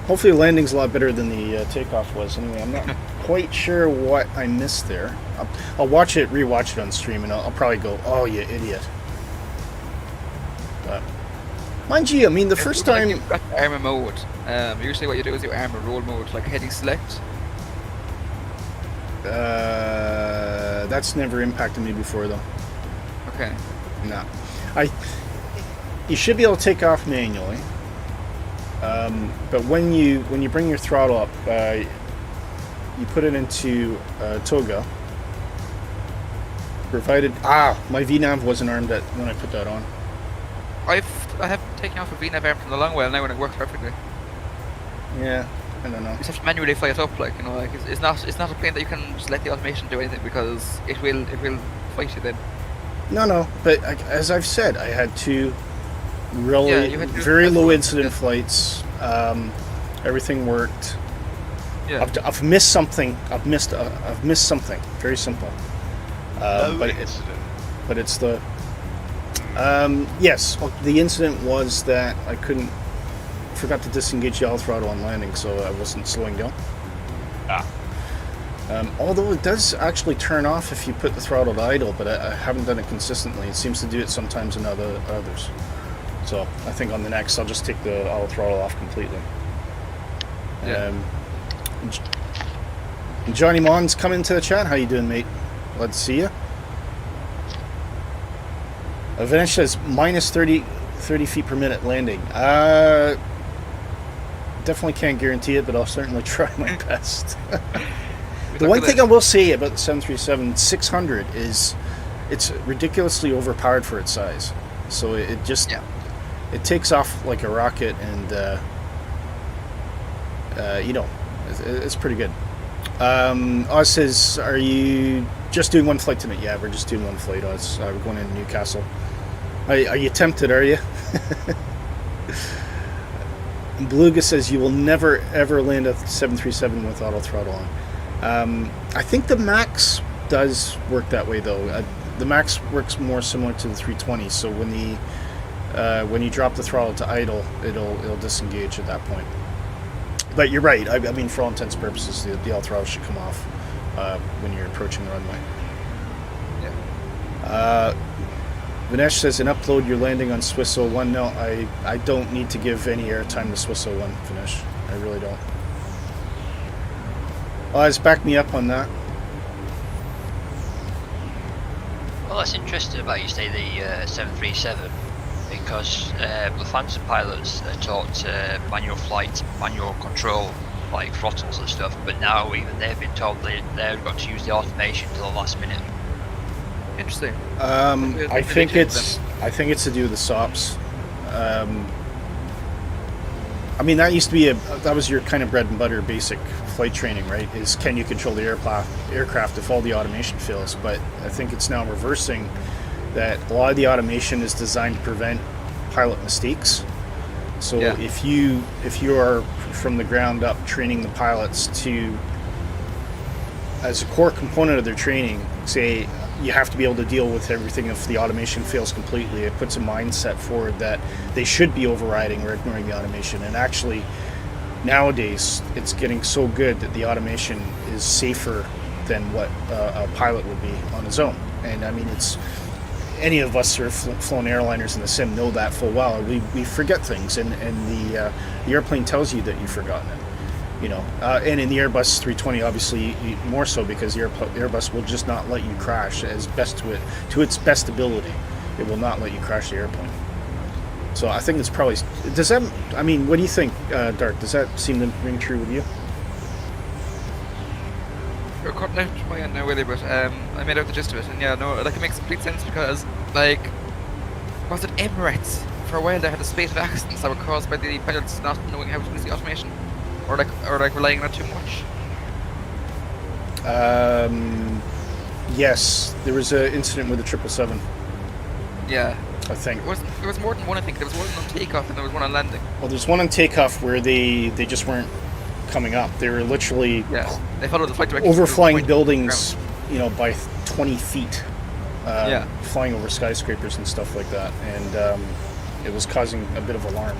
Hopefully the landing's a lot better than the takeoff was. Anyway, I'm not quite sure what I missed there. I'll rewatch it on stream, and I'll probably go, oh, you idiot. But, mind you, I mean, the first time... You've got armor mode. Usually what you do is your armor roll mode, like heading select. That's never impacted me before, though. Okay. No. You should be able to take off manually. But when you bring your throttle up, you put it into Toga. Provided my VNAV wasn't armed when I put that on. I have taken off a VNAV arm from the long while now, and it works perfectly. Yeah, I don't know. You just have to manually fly it up, like, you know, like it's not a plane that you can just let the automation do anything, because it will fight you then. No, but as I've said, I had two really you had two very low excellent incident flights. Everything worked. Yeah. I've missed something. I've missed something. Very simple. But it's the yes. The incident was that I forgot to disengage the all throttle on landing, so I wasn't slowing down. Although it does actually turn off if you put the throttle to idle, but I haven't done it consistently. It seems to do it sometimes in others. So I think on the next I'll just take the auto throttle off completely. Yeah. Johnny Mon's coming to the chat. How you doing, mate? Glad to see you. Avanish says minus 30 feet per minute landing. Definitely can't guarantee it, but I'll certainly try my best. The one thing I will say about the 737-600 is it's ridiculously overpowered for its size. So it just it takes off like a rocket, and it's pretty good. Oz says, are you just doing one flight tonight? Yeah, we're just doing one flight, Oz. We're going into Newcastle. Are you tempted, are you? Beluga says you will never ever land a 737 with auto throttle on. I think the Max does work that way, though. The Max works more similar to the 320, so when you drop the throttle to idle, it'll disengage at that point. But you're right. I mean, for all intents and purposes, the auto throttle should come off when you're approaching the runway. Yeah. Vinesh says, and upload your landing on Swiss 01. No, I don't need to give any airtime to Swiss 01, Vinesh. I really don't. Oz, back me up on that. Well, that's interesting about you say the 737 because Lufthansa pilots are taught manual flight, manual control, like throttles and stuff. But now even they've been told they've got to use the automation to the last minute. Interesting. I think it's to do with the SOPs. I mean, that used to be that was your kind of bread and butter basic flight training, right? Is can you control the aircraft if all the automation fails? But I think it's now reversing that a lot of the automation is designed to prevent pilot mistakes. So if you are from the ground up training the pilots to, as a core component of their training, say you have to be able to deal with everything if the automation fails completely. It puts a mindset forward that they should be overriding or ignoring the automation. And actually, nowadays, it's getting so good that the automation is safer than what a pilot would be on his own. And I mean, it's any of us who have flown airliners in the sim know that full well. We forget things, and the airplane tells you that you've forgotten it. You know, and in the Airbus 320, obviously more so because the Airbus will just not let you crash as best to its best ability. It will not let you crash the airplane. So I think it's probably. Does that? I mean, what do you think, Dark? Does that seem to ring true with you? You're cutting out my end now, Willy, but I made out the gist of it, and yeah, no, like it makes complete sense because, like, was it Emirates? For a while, they had a spate of accidents that were caused by the pilots not knowing how to use the automation. Or like relying on it too much. Yes, there was an incident with the 777. Yeah, I think there was more than one. I think there was one on takeoff and there was one on landing. Well, there's one on takeoff where they just weren't coming up. They were literally they followed the flight directions overflying buildings, you know, by 20 feet. Flying over skyscrapers and stuff like that, and it was causing a bit of alarm.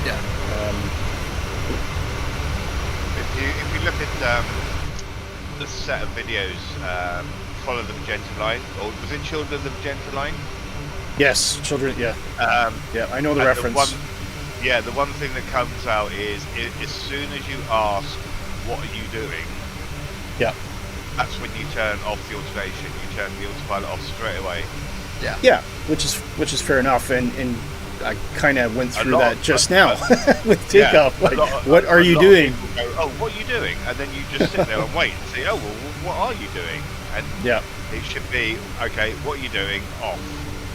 Yeah. If you look at the set of videos, Follow the Magenta Line, or was it Children of the Magenta Line? Yes, Children, yeah. Yeah, I know the reference. The one thing that comes out is as soon as you ask, what are you doing? Yeah. That's when you turn off the automation, you turn the autopilot off straight away. Yeah. Yeah, which is fair enough, and I kind of went through that just now with takeoff. Yeah, like, what are you doing? Go, oh, what are you doing? And then you just sit there and wait and say, oh, well, what are you doing? And it should be, okay, what are you doing? Off.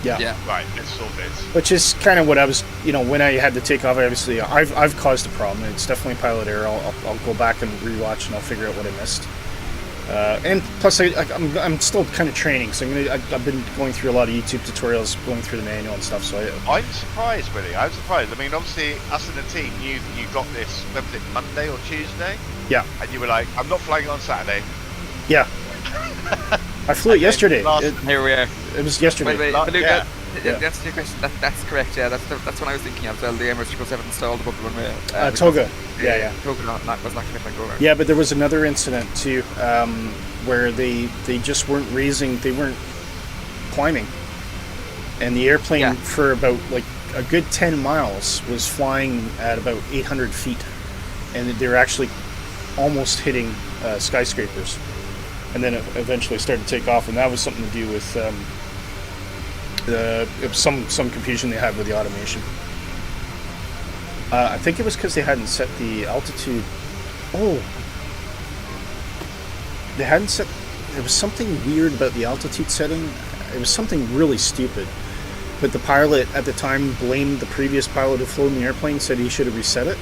Yeah. Right, let's sort this. Which is kind of what I was, you know, when I had the takeoff, obviously, I've caused a problem. It's definitely pilot error. I'll go back and rewatch and I'll figure out what I missed. And plus, I'm still kind of training, so I've been going through a lot of YouTube tutorials, going through the manual and stuff. So I'm surprised, Willy. I'm surprised. I mean, obviously, us in the team knew that you got this. When was it, Monday or Tuesday? Yeah. And you were like, I'm not flying it on Saturday. Yeah. I flew it yesterday. Here we are. It was yesterday. Wait, that's your question. That's correct. Yeah, that's what I was thinking of. Well, the Emirates 777 installed above the runway. Toga. Yeah. Toga was not going to go around. Yeah, but there was another incident too, where they just weren't raising, they weren't climbing, and the airplane for about like a good 10 miles was flying at about 800 feet, and they were actually almost hitting skyscrapers, and then it eventually started to take off, and that was something to do with some confusion they had with the automation. I think it was because they hadn't set the altitude. Oh, they hadn't set. There was something weird about the altitude setting. It was something really stupid. But the pilot at the time blamed the previous pilot who flew the airplane, said he should have reset it.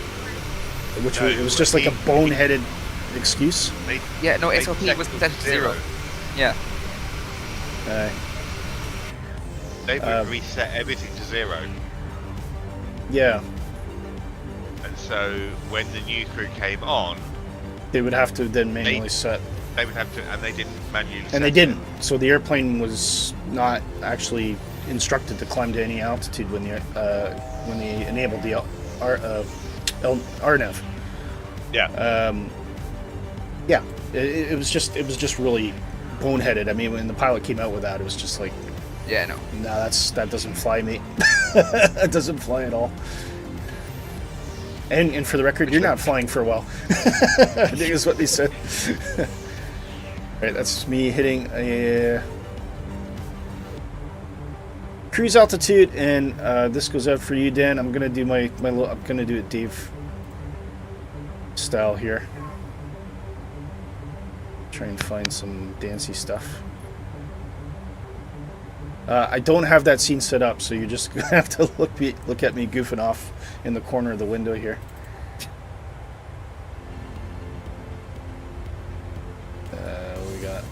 Which it was just like a boneheaded excuse. SOP was set to 0. Yeah. They would reset everything to 0. Yeah. And so when the new crew came on, they would have to then manually set. They would have to, and they didn't manually set. And they didn't. So the airplane was not actually instructed to climb to any altitude when they enabled the RNAV. Yeah. It was just really boneheaded. I mean, when the pilot came out with that, it was just like, Yeah, no. No, that doesn't fly, mate. That doesn't fly at all. And for the record, you're not flying for a while. I think is what they said. Right, that's me hitting a cruise altitude, and this goes out for you, Dan. I'm gonna do I'm gonna do it Dave style here. Try and find some dancey stuff. I don't have that scene set up, so you're just gonna have to look at me goofing off in the corner of the window here. What we got?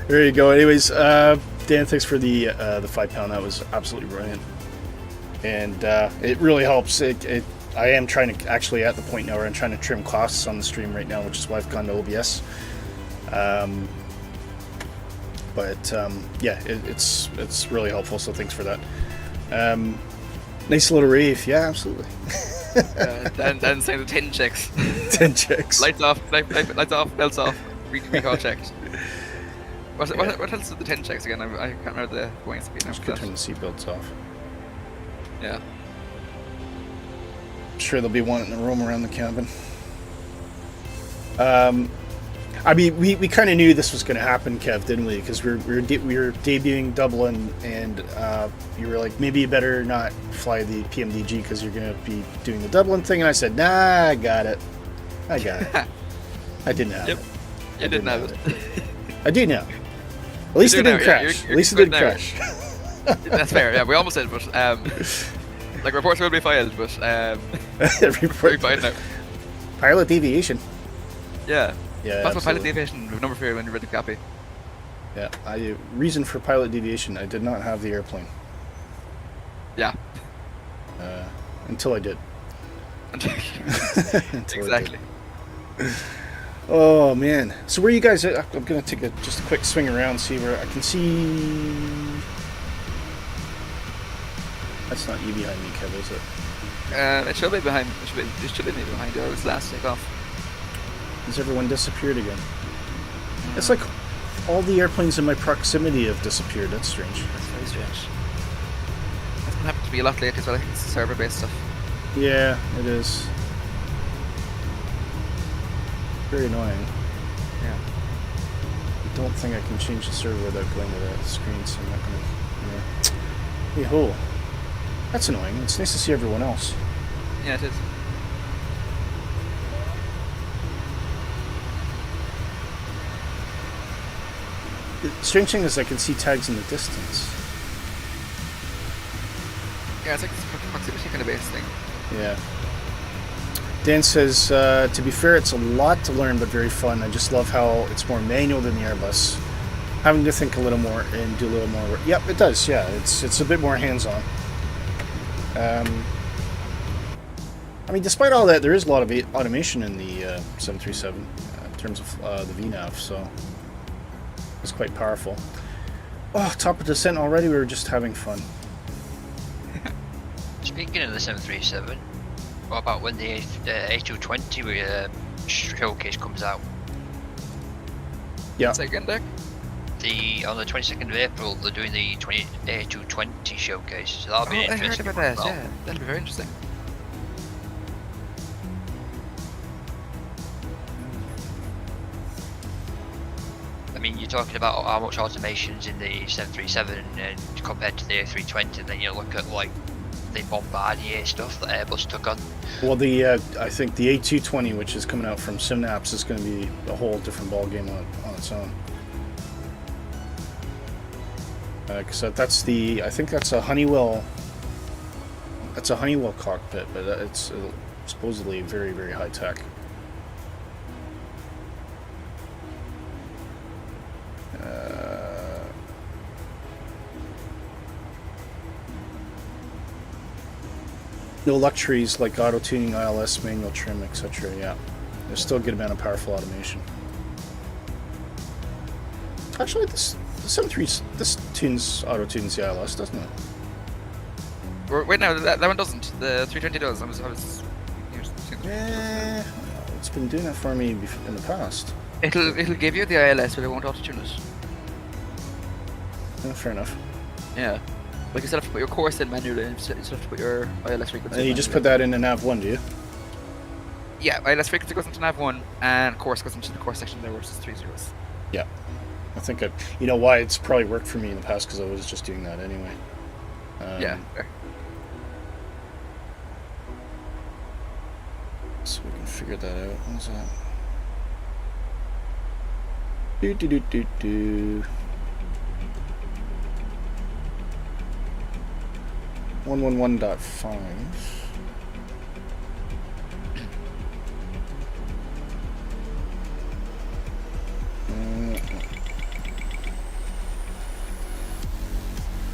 There you go. Anyways, Dan, thanks for the £5. That was absolutely brilliant, and it really helps. I am trying to actually at the point now where I'm trying to trim costs on the stream right now, which is why I've gone to OBS. Yeah, it's really helpful. So thanks for that. Nice little rave. Yeah, absolutely. Dan saying the 10 checks. 10 checks. Lights off, lights off, belts off. Recall checked. What else are the 10 checks again? I can't remember the going speed now. Just could turn the seatbelts off. Yeah. I'm sure there'll be one in the room around the cabin. I mean, we kind of knew this was going to happen, Kev, didn't we? Because we were debuting Dublin, and you were like, maybe you better not fly the PMDG because you're going to be doing the Dublin thing. And I said, nah, I got it. I didn't have it. You didn't have it. I do now. At least it didn't crash. At least it didn't crash. That's fair. Yeah, we almost did, but like reports will be filed, but report filed now. Pilot deviation. Yeah. Yeah. That's what pilot deviation with number 3 when you read the copy. Yeah. Reason for pilot deviation. I did not have the airplane. Yeah. Until I did. Exactly. Oh man! So where are you guys at? I'm gonna take just a quick swing around, see where I can see. That's not you behind me, Kev, is it? It should be behind. It should be maybe behind you. It was last takeoff. Has everyone disappeared again? It's like all the airplanes in my proximity have disappeared. That's strange. That's very strange. That's gonna happen to be a lot later as well. I think it's server-based stuff. Yeah, it is. Very annoying. Yeah. I don't think I can change the server without going to that screen, so I'm not gonna. Hey ho! That's annoying. It's nice to see everyone else. Yeah, it is. The strange thing is I can see tags in the distance. Yeah, it's like this proximity kind of base thing. Yeah. Dan says, to be fair, it's a lot to learn, but very fun. I just love how it's more manual than the Airbus. Having to think a little more and do a little more work. Yep, it does, yeah. It's a bit more hands-on. I mean, despite all that, there is a lot of automation in the 737 in terms of the VNAV, so it's quite powerful. Oh, top of descent already? We were just having fun. Speaking of the 737, what about when the A220 showcase comes out? Yeah. Second deck? On the 22nd of April, they're doing the A220 showcase, so that'll be interesting. I heard about that, yeah. That'll be very interesting. I mean, you're talking about how much automation's in the 737 and compared to the A320, and then you look at like the Bombardier stuff that Airbus took on. Well, I think the A220, which is coming out from Synapse, is going to be a whole different ballgame on its own. Because I think that's a Honeywell. That's a Honeywell cockpit, but it's supposedly very, very high tech. No luxuries like auto tuning, ILS, manual trim, etc. Yeah. There's still a good amount of powerful automation. Actually, the 7.3, this tunes auto-tunes the ILS, doesn't it? Wait, no, that one doesn't. The 320 does. I was Yeah, it's been doing that for me in the past. It'll give you the ILS, but it won't auto-tune it. Yeah, fair enough. Yeah. Like you still have to put your course in manually, and you still have to put your ILS frequency. And you just put that in the nav 1, do you? Yeah, ILS frequency goes into nav 1, and course goes into the course section there, which is 3 zeros. Yeah. I think you know why it's probably worked for me in the past, because I was just doing that anyway. Yeah. Fair. So we can figure that out. What's that? Do. 111.5.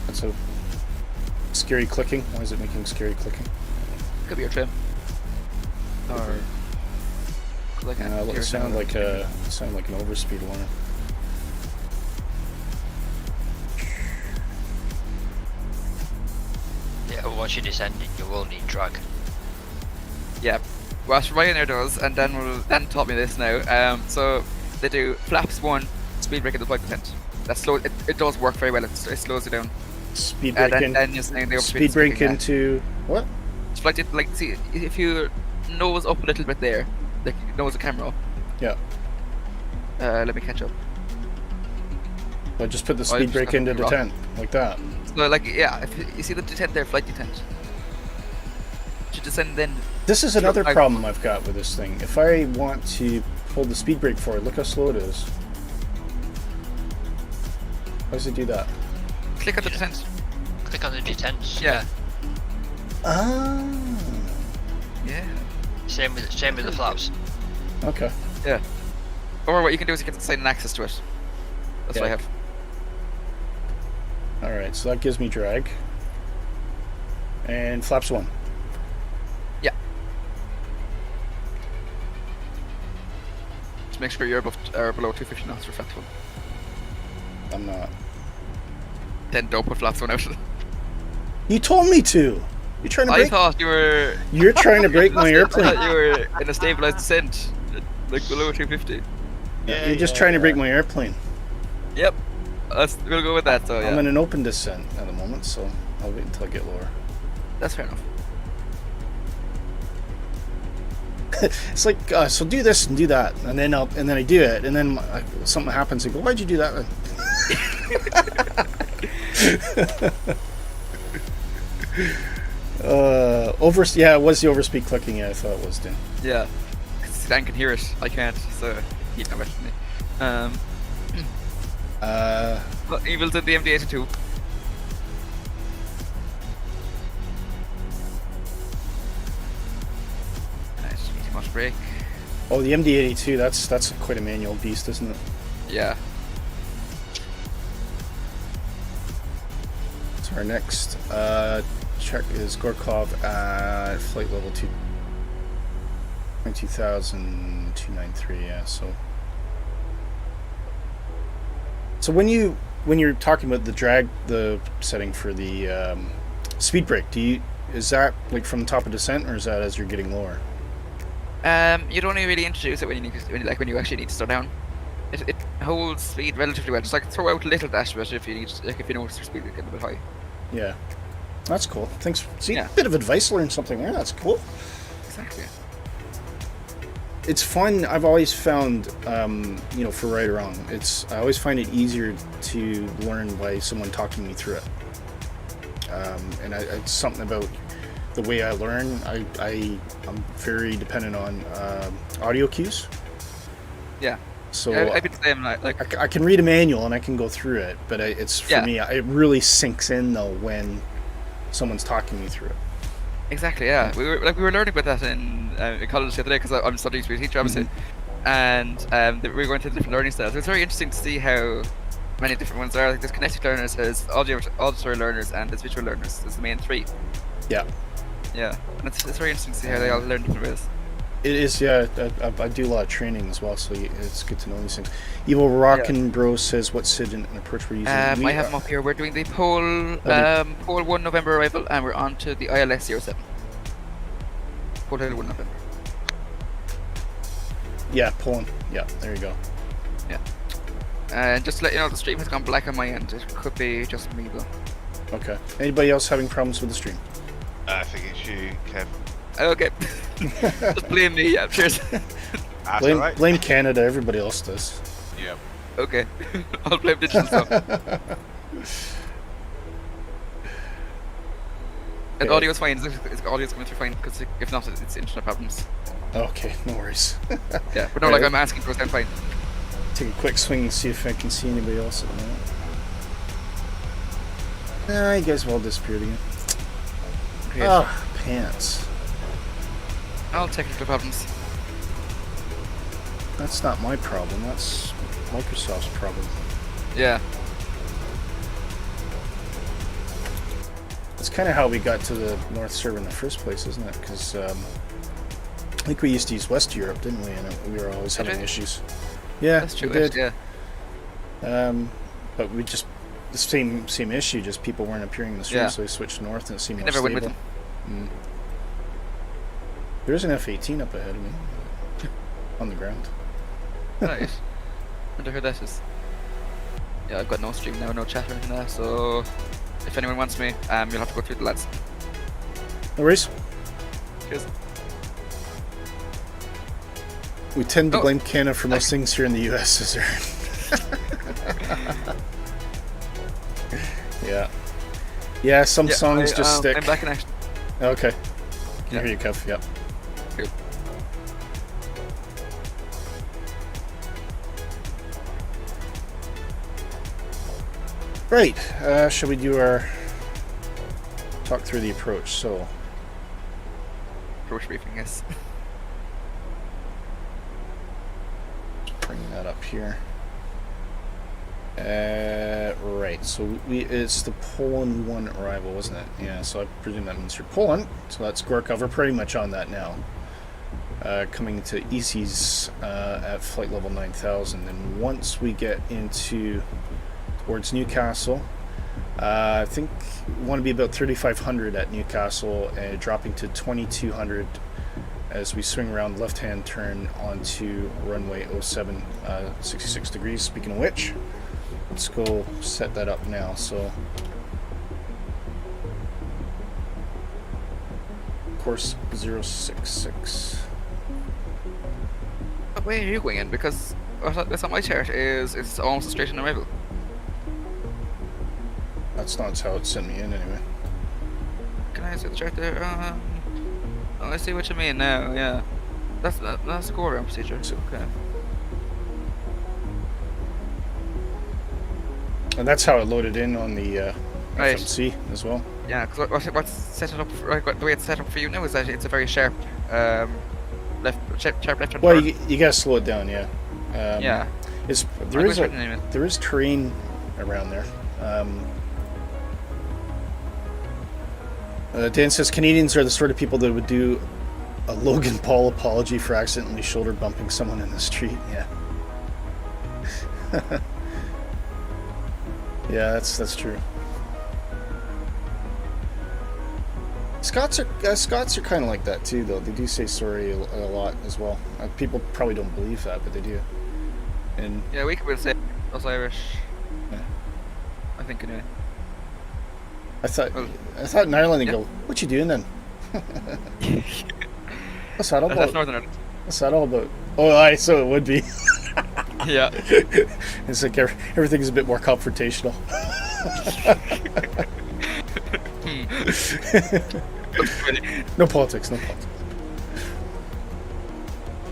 That's a scary clicking. Why is it making scary clicking? Could be your trim. Or like it sounded like an overspeed one. Yeah, once you're descending, you will need drag. Yeah, well, Ryanair does, and Dan taught me this now. So they do flaps 1, speed brake at the 5%. That's slow. It does work very well. It slows you down. Speed brake speed brake into what? It's like see if you nose up a little bit there, like nose the camera up. Yeah. Let me catch up. I just put the speed brake into detent like that. So like yeah, if you see the detent there, flight detent. To descend then. This is another problem I've got with this thing. If I want to pull the speed brake forward, look how slow it is. How does it do that? Click on the detent. Click on the detent. Yeah. Ah. Yeah. Same with the flaps. Okay. Yeah. Or what you can do is you can assign an access to it. That's what I have. Alright, so that gives me drag. And flaps 1. Yeah. Just make sure you're above or below 250 knots for flaps 1. I'm not. Then don't put flaps 1 out. You told me to! You're trying to break... I thought you were... You're trying to break my airplane. I thought you were in a stabilized descent, like below 250. Yeah, you're just trying to break my airplane. Yep. We'll go with that, so yeah. I'm in an open descent at the moment, so I'll wait until I get lower. That's fair enough. It's like, so do this and do that, and then I do it, and then something happens, and I go, why'd you do that then? Yeah, it was the overspeed clicking. Yeah, I thought it was doing. Yeah, because Dan can hear it. I can't, so he's not mentioning it. Evil did the MD-82. Nice, too much brake. Oh, the MD-82. That's quite a manual beast, isn't it? Yeah. So our next check is Gorkov at flight level 22,293. Yeah, so when you're talking about the drag, the setting for the speed brake, is that like from the top of descent, or is that as you're getting lower? You'd only really introduce it when you actually need to slow down. It holds speed relatively well. Just like throw out a little dash bit if you need, like if you notice your speed getting a bit high. Yeah, that's cool. Thanks. See, yeah. A bit of advice, learn something there. That's cool. Exactly. It's fun. I've always found, for right or wrong, I always find it easier to learn by someone talking me through it. And it's something about the way I learn. I'm very dependent on audio cues. Yeah. So I've been saying like I can read a manual and I can go through it, but it's for me. It really sinks in though when someone's talking me through it. Exactly. Yeah, we were learning about that in college the other day because I'm studying to be a teacher, obviously, and we were going through different learning styles. It's very interesting to see how many different ones there are. Like there's kinetic learners, there's auditory learners, and there's visual learners. There's the main three. Yeah. Yeah, and it's very interesting to see how they all learn different ways. It is, yeah. I do a lot of training as well, so it's good to know these things. Evil Rockin' Bro says, what SID and approach we're using? I have them up here. We're doing the Pole 1 November arrival, and we're on to the ILS 07. Pole 1 November. Yeah, Poland. Yeah, there you go. Yeah. And just to let you know, the stream has gone black on my end. It could be just me, though. Okay. Anybody else having problems with the stream? I think it's you, Kev. Okay. Just blame me, yeah, cheers. That's alright. Blame Canada, everybody else does. Yep. Okay. I'll blame digital stuff. And audio's fine. Audio's coming through fine, because if not, it's internet problems. Okay, no worries. Yeah, but no, like I'm asking for it, I'm fine. Take a quick swing and see if I can see anybody else at the moment. Nah, you guys have all disappeared again. Great. Ah, pants. All technical problems. That's not my problem, that's Microsoft's problem. Yeah. That's kind of how we got to the North server in the first place, isn't it? Because I think we used to use West Europe, didn't we? And we were always having issues. Yeah, That's true. we did. Yeah. But we just the same issue. Just people weren't appearing in the stream, so we switched north, and it seemed more Never went stable. with them. There's an F-18 up ahead of me, on the ground. Nice. Wonder who that is. Yeah, I've got no stream now, no chat or anything like that, so if anyone wants me, you'll have to go through the lads. No worries. Cheers. We tend to blame Canada for most things here in the US, is there? Yeah. Yeah, some songs just stick. I'm back in action. Okay. Can hear you, Kev. Yep. Good. Right. Shall we do our talk through the approach? So, Approach briefing, yes. bring that up here. Right. So it's the Poland 1 arrival, wasn't it? Yeah. So I presume that means you're Poland. So that's Gorkov. We're pretty much on that now. Coming to ECs at flight level 9000, and once we get towards Newcastle, I think we want to be about 3,500 at Newcastle, dropping to 2,200 as we swing around left-hand turn onto runway 07, 66 degrees. Speaking of which, let's go set that up now. So, course 066. What way are you going in? Because that's on my chart it's almost a straight in arrival. That's not how it sent me in anyway. Can I see the chart there? Oh, I see what you mean now. Yeah, that's the go around procedure. Okay. And that's how it loaded in on the Right. FMC as well. Yeah, because what's set it up, the way it's set up for you now is that it's a very sharp sharp left turn. Well, you gotta slow it down, yeah. Yeah. There is terrain around there. Dan says Canadians are the sort of people that would do a Logan Paul apology for accidentally shoulder bumping someone in the street. Yeah. Yeah, that's true. Scots are kind of like that too, though. They do say sorry a lot as well. People probably don't believe that, but they do. And yeah, we could say us Irish. Yeah. I think anyway. I thought in Ireland they go, "What you doing then?" What's that all about? That's Northern Ireland. What's that all about? Oh, so it would be. Yeah. It's like everything's a bit more confrontational. No politics.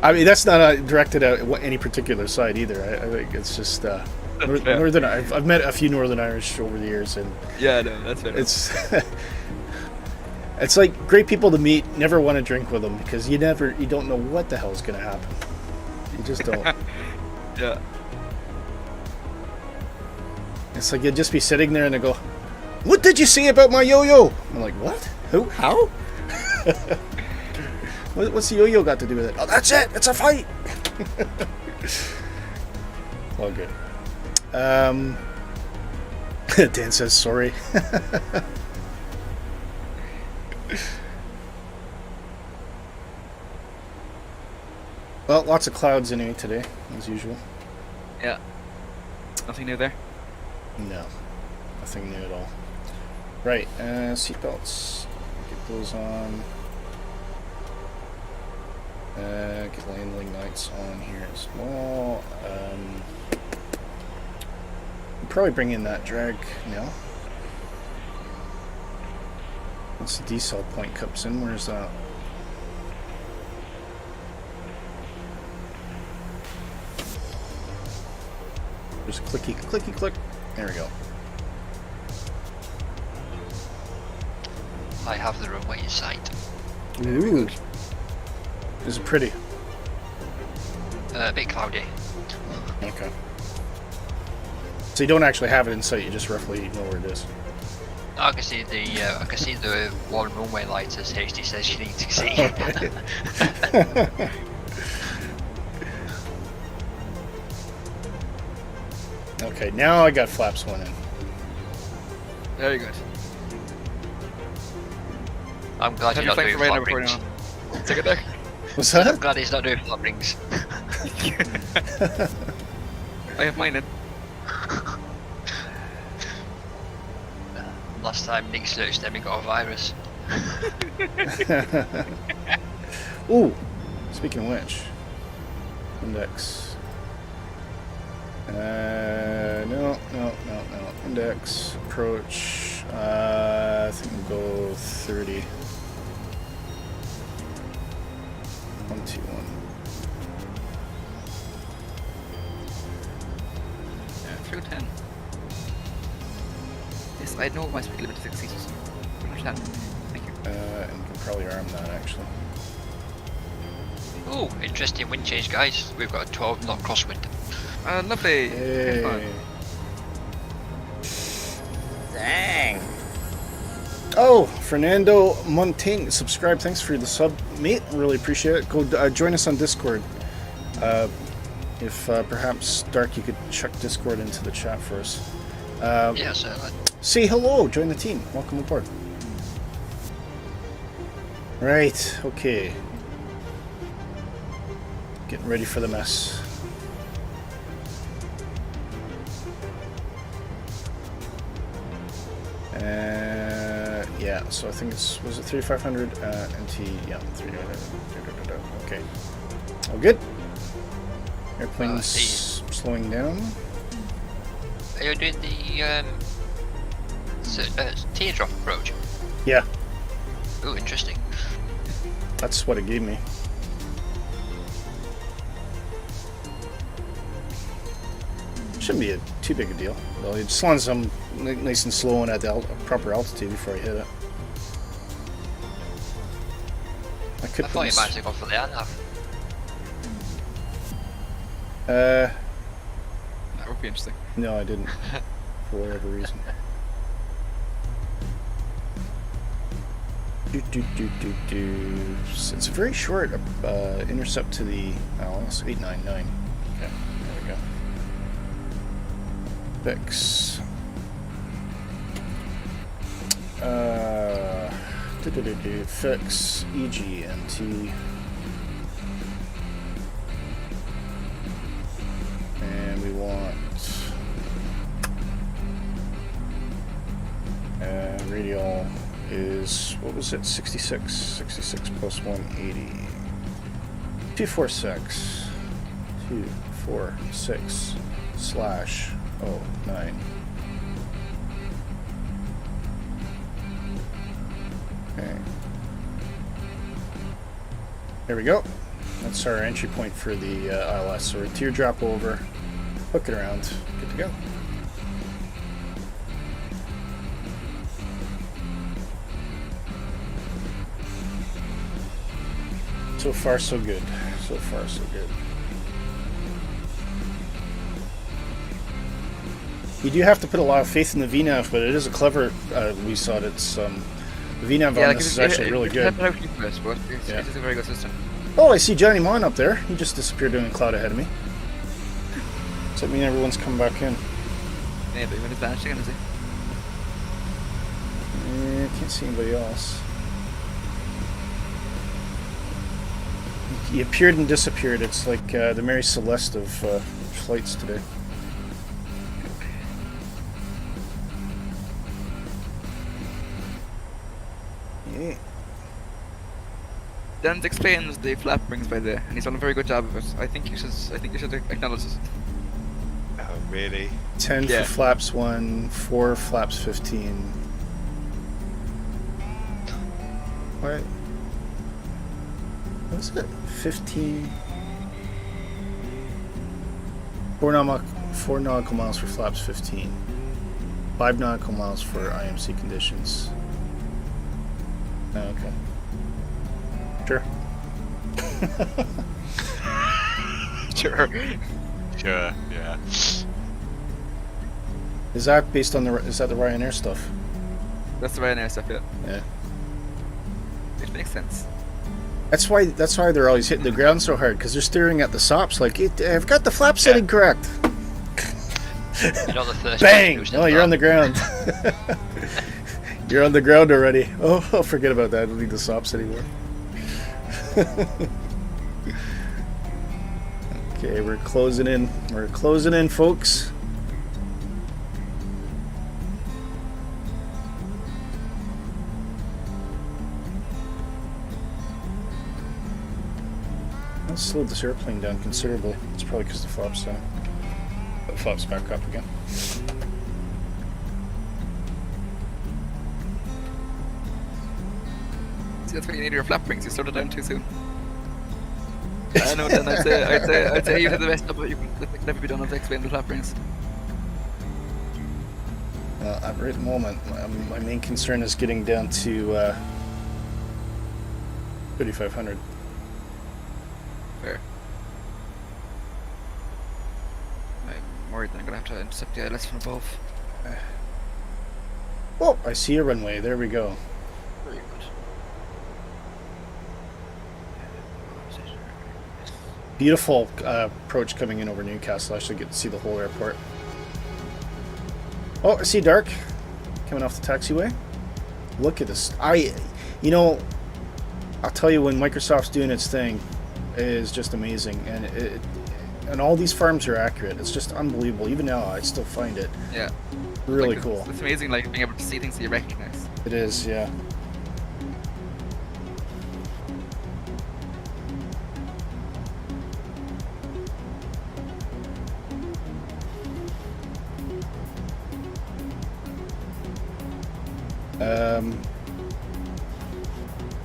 I mean, that's not directed at any particular side either. I think it's just Northern. I've met a few Northern Irish over the years, and yeah, no, that's fair. It's like great people to meet. Never want to drink with them because you don't know what the hell's going to happen. You just don't. Yeah. It's like you'd just be sitting there and they go, "What did you say about my yo-yo?" I'm like, "What? Who? How?" What's the yo-yo got to do with it? Oh, that's it. It's a fight. All good. Dan says sorry. Well, lots of clouds anyway today, as usual. Yeah. Nothing new there. No, nothing new at all. Right, seatbelts. Get those on. Get landing lights on here as well. Probably bring in that drag now. Once the decel point comes in, where's that? There's a clicky, clicky, click. There we go. I have the runway in sight. Ooh. Is it pretty? A bit cloudy. Okay. So you don't actually have it in sight, you just roughly know where it is. I can see the one runway light as HD says you need to see. Okay, now I got flaps one in. Very good. I'm glad you're not doing flap rings. Take it there. What's I'm that? glad he's not doing flap rings. I have mine in. Last time Nick searched them, he got a virus. Ooh, speaking of which, index. No. Index, approach. I think we'll go 30. 121. Yeah, through 10. Yes, I know my speed limit is 60. Understand. Thank you. And you can probably arm that actually. Oh, interesting wind change, guys. We've got a 12 knot crosswind. Lovely. Hey. Dang. Oh, Fernando Montaigne, subscribe. Thanks for the sub, mate. Really appreciate it. Go join us on Discord. If perhaps Dark, you could chuck Discord into the chat for us. Yeah, certainly. Say hello. Join the team. Welcome aboard. Right. Okay. Getting ready for the mess. Yeah, so I think was it 3500 NT, yeah, 300, okay. All good? Airplane's slowing down. Are you doing the teardrop approach? Yeah, Oh, interesting. that's what it gave me. Shouldn't be too big a deal. Well, just as long as I'm nice and slow and at the proper altitude before I hit it. I thought you might have gone for the ANAV. That would be interesting. No, I didn't. For whatever reason. It's a very short intercept to the LS 899. Okay, there we go. Fix. Fix EGNT. And we want radial is, what was it, 66? 66 plus 180. 246. 246 slash 09. Okay. There we go. That's our entry point for the ILS. So we're teardrop over, hook it around, good to go. So far, so good. So far, so good. You do have to put a lot of faith in the VNAV, but it is a clever. We saw it. It's The VNAV on this is actually really good. But it's a very good system. Oh, I see Johnny Mon up there. He just disappeared in a cloud ahead of me. Does that mean everyone's come back in? Yeah, but even advanced again, is he? I can't see anybody else. He appeared and disappeared. It's like the Mary Celeste of flights today. Yeah. Dan explains the flap rings by the, and he's done a very good job of it. I think you should acknowledge it. Oh, really? 10 Yeah. for flaps 1, 4 flaps 15. What? What is it? 15? 4 nautical miles for flaps 15. 5 nautical miles for IMC conditions. Oh, okay. Sure. Sure. Sure, yeah. Is that based on is that the Ryanair stuff? That's the Ryanair stuff, yeah. Yeah. Which makes sense. That's why they're always hitting the ground so hard, because they're staring at the SOPs like, I've got the flap setting correct. You're not the first Bang! person Oh, you're on the ground. You're on the ground already. Oh, forget about that. I don't need the SOPs anymore. Okay, we're closing in. We're closing in, folks. I slowed this airplane down considerably. It's probably because the flap's down. But the flap's back up again. See, that's why you need your flap rings. You slowed it down too soon. I know. Then I'd say you did the best job you could never be done to explain the flap rings. At the right moment, my main concern is getting down to 3,500. Fair. I'm worried that I'm gonna have to intercept the ILS from above. Oh, I see a runway. There we go. Very good. Beautiful approach coming in over Newcastle. I actually get to see the whole airport. Oh, I see dark coming off the taxiway. Look at this. You know, I'll tell you, when Microsoft's doing its thing, it is just amazing, and all these farms are accurate. It's just unbelievable. Even now, I still find it really like, cool. It's amazing, like being able to see things that you recognize. It is, yeah.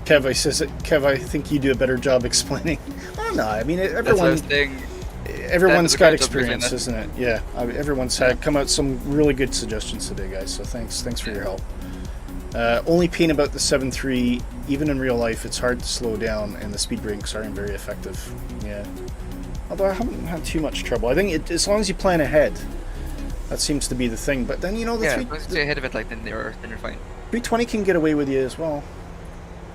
Kev, I think you do a better job explaining. Oh no, I mean everyone's got experience, isn't it? Yeah, everyone's had come out some really good suggestions today, guys. So thanks for your help. Only pain about the 7.3, even in real life, it's hard to slow down, and the speed brakes aren't very effective. Yeah, although I haven't had too much trouble. I think as long as you plan ahead, that seems to be the thing. But then as long as you stay ahead of it, like then you're fine. 320 can get away with you as well.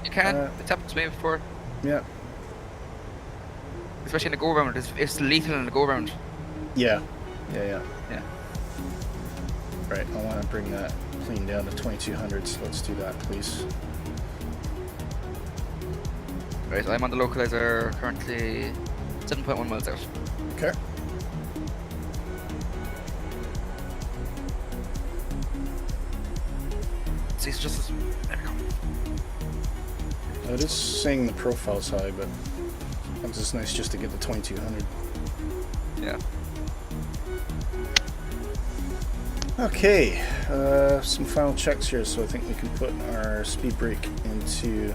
You can. It's happened to me before. Yeah. Especially in the go round. It's lethal in the go round. Yeah. Right. I want to bring that plane down to 2200. So let's do that, please. Right. I'm on the localizer currently 7.1 miles out. Okay. See, it's just there we go. It is saying the profile's high, but it's just nice just to get the 2200. Yeah. Okay, some final checks here, so I think we can put our speed brake into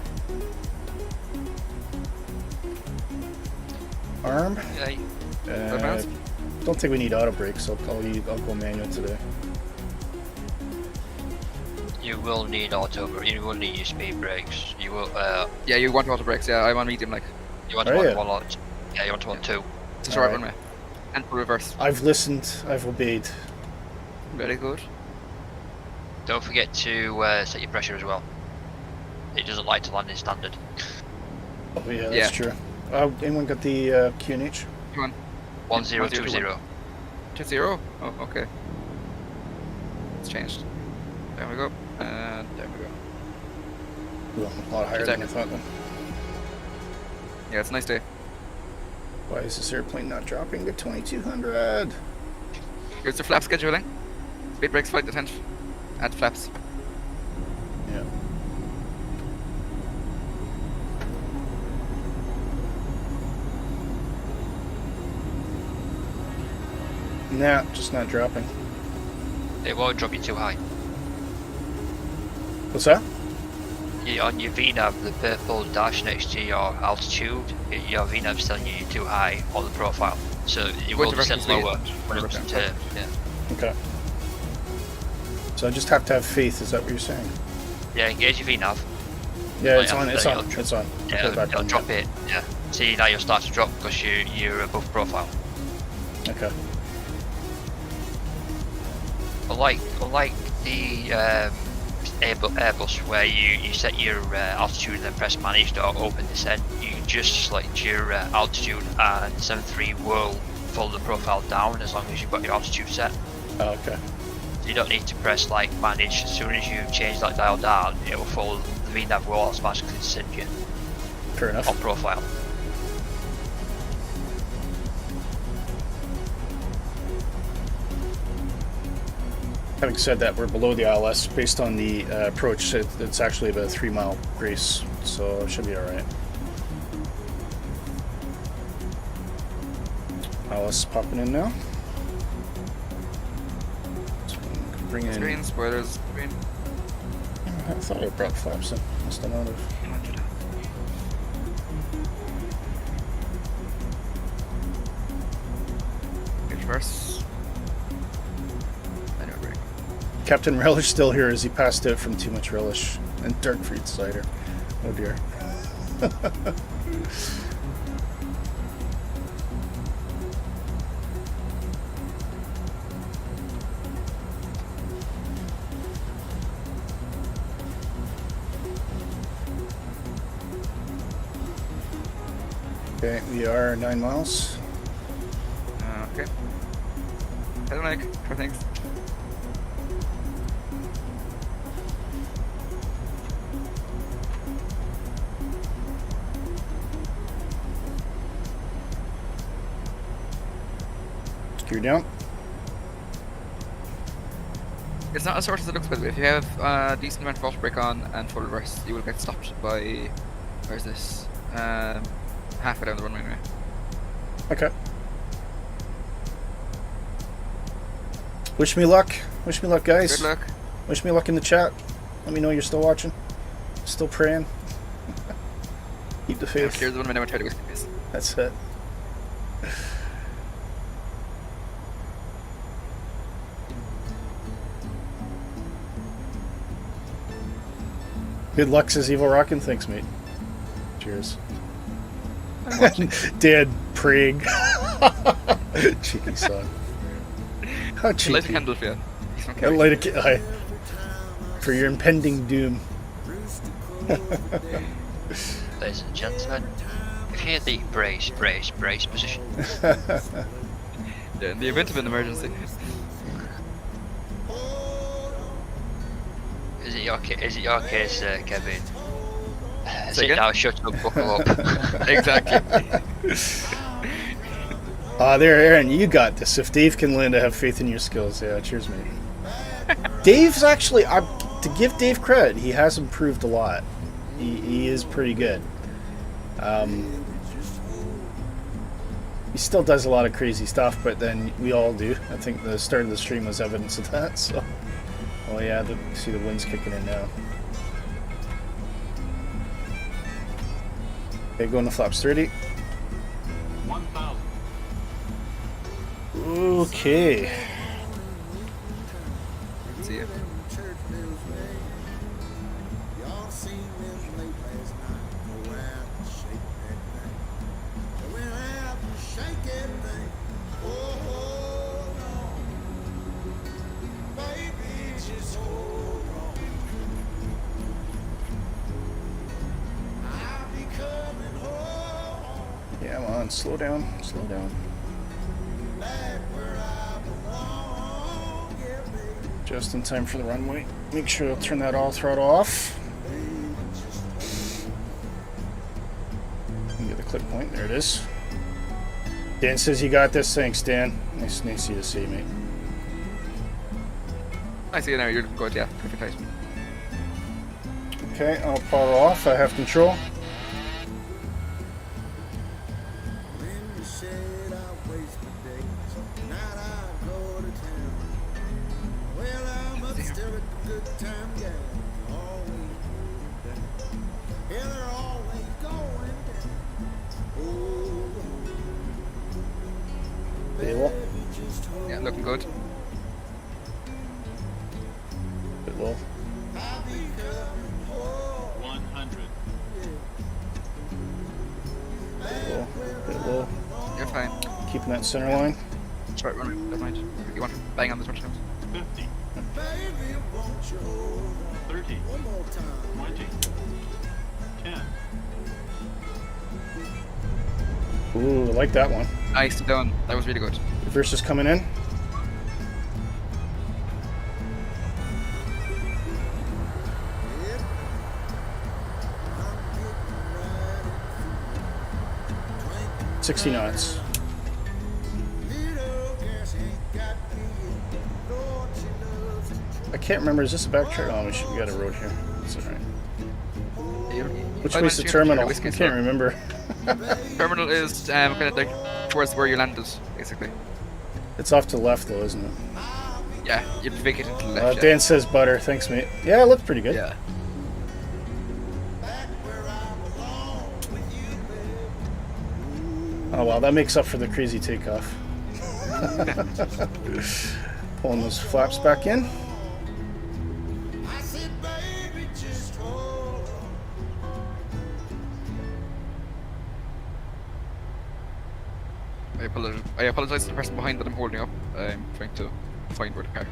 arm. Don't think we need auto brakes, so I'll go manual today. You will need you will need your speed brakes. You will. Yeah, you want auto brakes. Yeah, I'm on medium. Like you want to want one. Yeah, you want to want two. It's a short runway. And for reverse. I've listened. I've obeyed. Very good. Don't forget to set your pressure as well. it doesn't like to land in standard. Oh yeah, that's true. Anyone got the QNH? Come on. 1020. 20? Oh, okay. It's changed. There we go. And there we go. Ooh, I'm a lot higher than I thought then. Yeah, it's a nice day. Why is this airplane not dropping to 2200? Here's the flap scheduling. Speed brakes, flight detention. Add flaps. Yeah. Nah, just not dropping. It won't drop you too high. What's that? On your VNAV, the purple dash next to your altitude, your VNAV's telling you you're too high on the profile. So it will descend lower when it's turned. Yeah. Okay. So I just have to have faith, is that what you're saying? Yeah, engage your VNAV. Yeah, it's on. Yeah, it'll drop it. Yeah. See, now you'll start to drop because you're above profile. Okay. Unlike the Airbus, where you set your altitude and then press manage to open descent, you can just select your altitude and 73 will follow the profile down as long as you've got your altitude set. Oh, okay. So you don't need to press like manage. As soon as you change that dial down, it will follow the VNAV will automatically descend you. Fair enough. On profile. Having said that, we're below the ILS. Based on the approach, it's actually about a 3 mile grace, so it should be alright. ILS popping in now. So bring in. Screen, spoilers, screen. I thought I brought flaps in. Must have known of. Reverse. Captain Relish still here as he passed out from too much relish and dark fruit cider. Oh dear. Okay, we are 9 miles. Okay. Hello, Mike. How are things? Gear down. It's not as short as it looks, by the way. If you have a decent amount of auto brake on and full reverse, you will get stopped by, where's this? Halfway down the runway anyway. Okay. Wish me luck. Wish me luck, guys. Good luck. Wish me luck in the chat. Let me know you're still watching. Still praying. Keep the faith. Here's the one I never tried to go space. That's it. Good luck, says Evil Rockin'. Thanks, mate. Cheers. Dead prig. Cheeky son. How cheeky. Light a candle for you. Light a for your impending doom. Ladies and gentlemen, if you hear the brace position. Yeah, in the event of an emergency. Is it your case, Kevin? Sit down, shut up, buckle up. Exactly. There, Aaron, you got this. If Dave can learn to have faith in your skills, yeah, cheers, mate. Dave's actually, to give Dave credit, he has improved a lot. He is pretty good. He still does a lot of crazy stuff, but then we all do. I think the start of the stream was evidence of that. So, oh yeah, see the wind's kicking in now. Okay, going to flaps 30. 1,000. Okay. See ya. slow down, slow down. Just in time for the runway. Make sure to turn that all throttle off. Get the clip point. There it is. Dan says you got this. Thanks, Dan. Nice of you to see, mate. I see you now. You're good. Yeah, perfect place. Okay, I'll power off. I have control. Yeah, looking good. Bit low. 100. Bit low. Bit low. You're fine. Keeping that center line. Sorry, runway. Never mind. You want to bang on this much times? 50. 30. 20. 10. Ooh, I like that one. Nice done. That was really good. Reverse is coming in. $60 knots. I can't remember. Is this a backtrack? Oh, we got a road here. That's all right. Which way's the terminal? I can't remember. Terminal is kind of like towards where you landed, basically. It's off to the left, though, isn't it? Yeah, you'd vacate to the left. Dan says butter. Thanks, mate. Yeah, it looks pretty good. Yeah. Oh, wow. That makes up for the crazy takeoff. Pulling those flaps back in. I apologize to the person behind that I'm holding up. I'm trying to find where to park.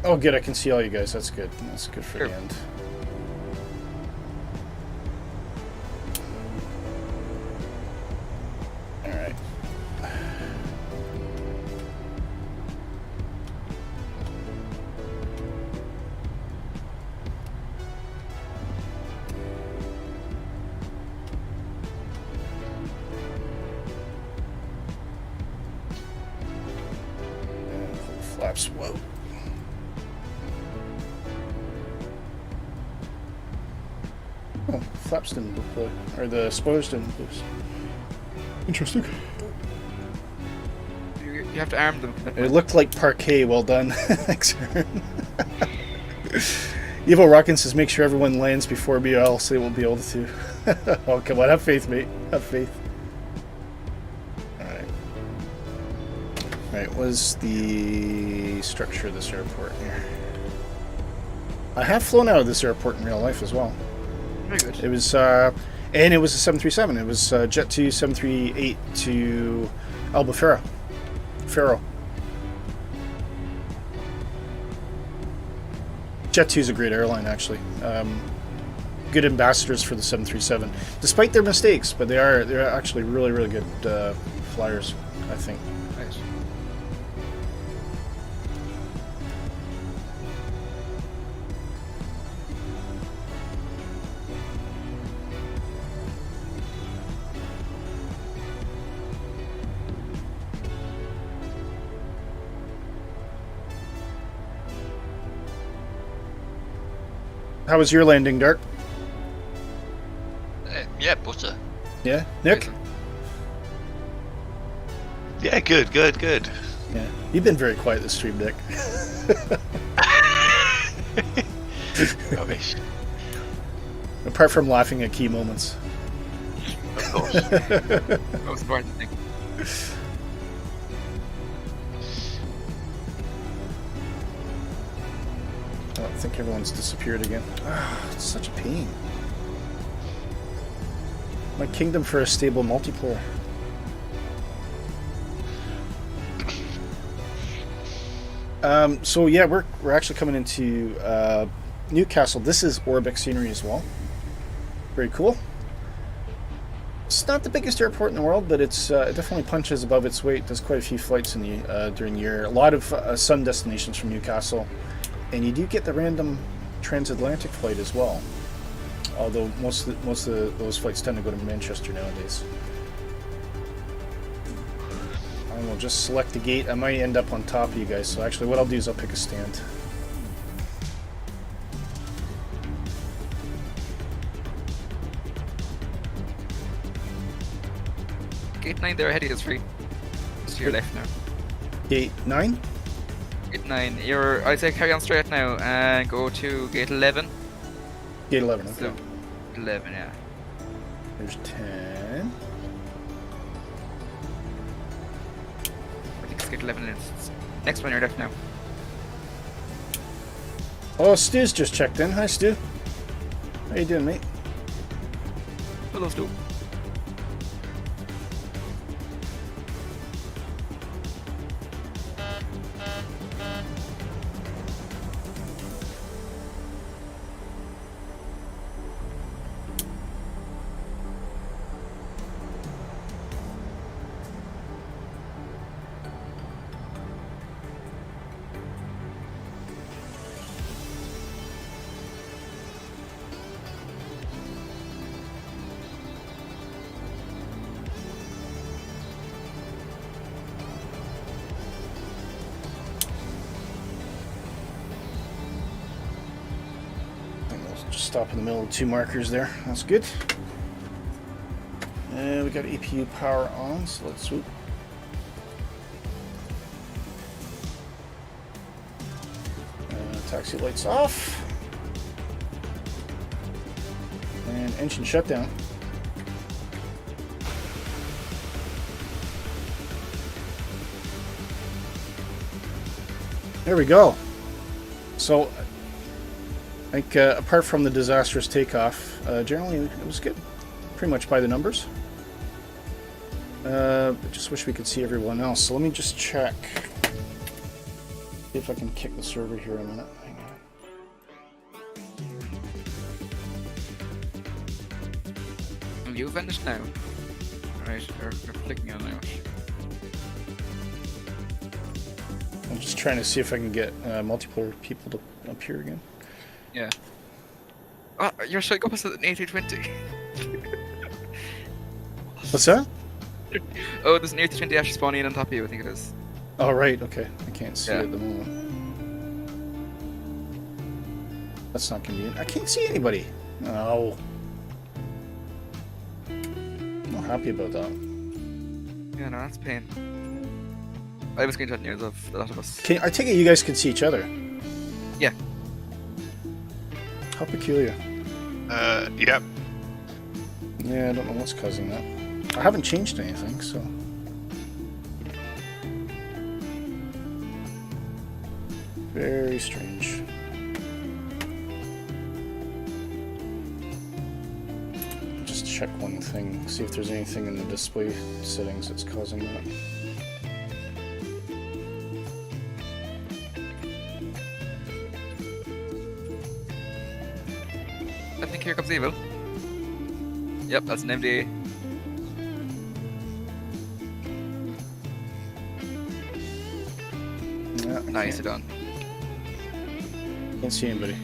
Oh, good. I can see all you guys. That's good. That's good for the end. All right. Flaps. Whoa. Oh, flaps didn't look or the spoilers didn't boost. Interesting. You have to arm them. It looked like parquet. Well done. Thanks, Aaron. Evo Rockin says make sure everyone lands before me or else they won't be able to. Oh, come on. Have faith, mate. Have faith. Alright. Alright, what is the structure of this airport here? I have flown out of this airport in real life as well. Very good. It was, and it was a 737. It was Jet 2 738 to Albufeira. Faro. Jet 2 is a great airline, actually. Good ambassadors for the 737, despite their mistakes. But they're actually really, really good flyers, I think. Nice. How was your landing, Dark? Yeah, butter. Yeah, Nick. Yeah, good. Yeah, you've been very quiet this stream, Nick. Rubbish. Apart from laughing at key moments. Of course. Most important thing. Oh, I think everyone's disappeared again. Ah, it's such a pain. My kingdom for a stable multiplayer. So yeah, we're actually coming into Newcastle. This is Orbx scenery as well. Very cool. It's not the biggest airport in the world, but it's it definitely punches above its weight. There's quite a few flights in the during the year. A lot of sun destinations from Newcastle, and you do get the random transatlantic flight as well. Although most of those flights tend to go to Manchester nowadays. I will just select the gate. I might end up on top of you guys. So actually, what I'll do is I'll pick a stand. Gate 9 there ahead of you is free. Just to your left now. Gate 9? Gate 9. I'd say carry on straight now and go to gate 11. Gate 11, okay. So, 11, yeah. There's 10. I think it's gate 11 and it's next one you're left now. Oh, Stu's just checked in. Hi, Stu. How you doing, mate? Hello, Stu. Just stop in the middle of 2 markers there. That's good. And we got APU power on, so let's swoop. Taxi lights off. And engine shutdown. There we go. So, I think apart from the disastrous takeoff, generally it was good. Pretty much by the numbers. Just wish we could see everyone else. So let me just check. See if I can kick the server here in a minute. Hang on. You vanished now. Right, we're flicking on now. I'm just trying to see if I can get multiplayer people to appear again. Yeah. Oh, you're showing up as an A320. What's that? Oh, there's an A320 actually spawning in on top of you, I think it is. Oh, right, okay. I can't see Yeah. it at the moment. That's not convenient. I can't see anybody. Oh. I'm not happy about that. Yeah, no, that's pain. I have a screenshot news of the lot of us. I take it you guys can see each other. Yeah. How peculiar. Yep. Yeah, I don't know what's causing that. I haven't changed anything, so... Very strange. Just check one thing, see if there's anything in the display settings that's causing that. I think here comes Evil. Yep, that's an MD. Yeah, Nicely done. Can't see anybody.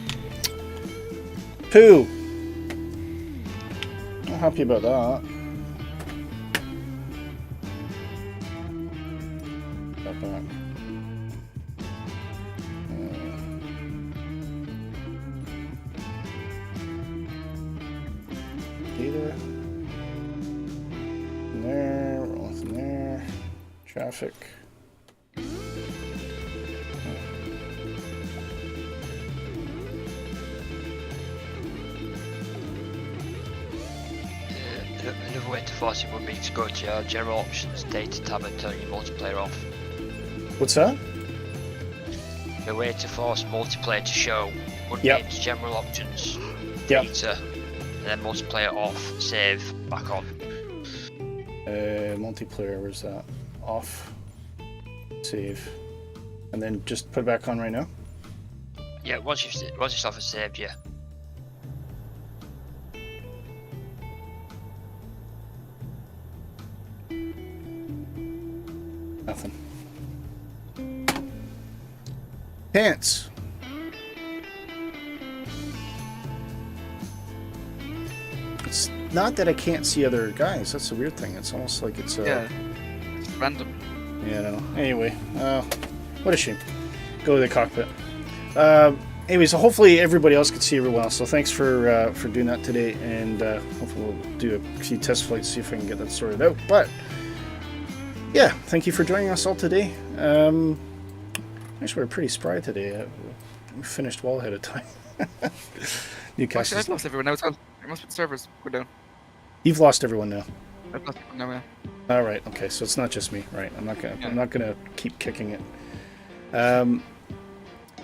Poo! Not happy about that. Step back. Data. In there, roll in there. Traffic. Another way to force it would be to go to your general options data tab and turn your multiplayer off. What's that? The way to force multiplayer to show would Yep. be into general options, Yep. data, and then multiplayer off, save, back on. Multiplayer, where's that? Off. Save. And then just put it back on right now. Yeah, once your stuff is saved, yeah. Nothing. Pants. It's not that I can't see other guys. That's the weird thing. It's almost like it's Yeah. It's random. Yeah, I don't know. Anyway, what a shame. Go to the cockpit. Anyway, so hopefully everybody else can see everyone else. So thanks for doing that today, and hopefully we'll do a few test flights, see if I can get that sorted out. But yeah, thank you for joining us all today. Actually, we're pretty spry today. We finished well ahead of time. Newcastle. Actually, I've lost everyone now as well. It must be the servers go down. You've lost everyone now. I've lost everyone now, yeah. All right. Okay. So it's not just me, right? I'm not gonna keep kicking it.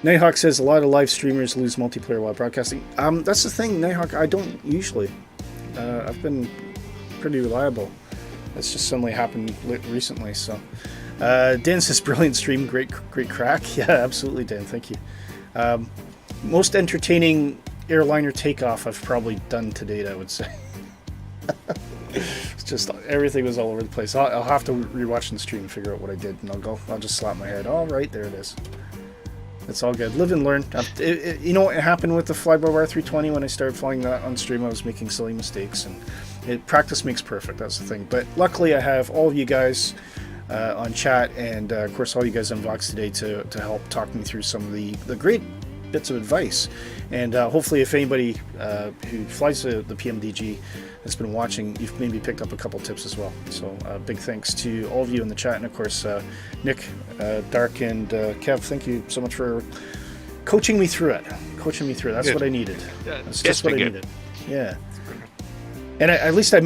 Nighthawk says a lot of live streamers lose multiplayer while broadcasting. That's the thing, Nighthawk. I don't usually. I've been pretty reliable. It's just suddenly happened recently. So, Dan says brilliant stream, great crack. Yeah, absolutely, Dan. Thank you. Most entertaining airliner takeoff I've probably done to date, I would say. It's just everything was all over the place. I'll have to rewatch the stream and figure out what I did, and I'll just slap my head. All right, there it is. It's all good. Live and learn. You know what happened with the Flyby-Wire 320 when I started flying that on stream? I was making silly mistakes, and practice makes perfect. That's the thing. But luckily, I have all of you guys on chat, and of course, all you guys on Vox today to help talk me through some of the great bits of advice. And hopefully, if anybody who flies the PMDG has been watching, you've maybe picked up a couple tips as well. So big thanks to all of you in the chat, and of course Nick, Dark, and Kev, thank you so much for coaching me through it. That's Good. What I needed. Yeah, That's just what I needed. Yeah. And At least I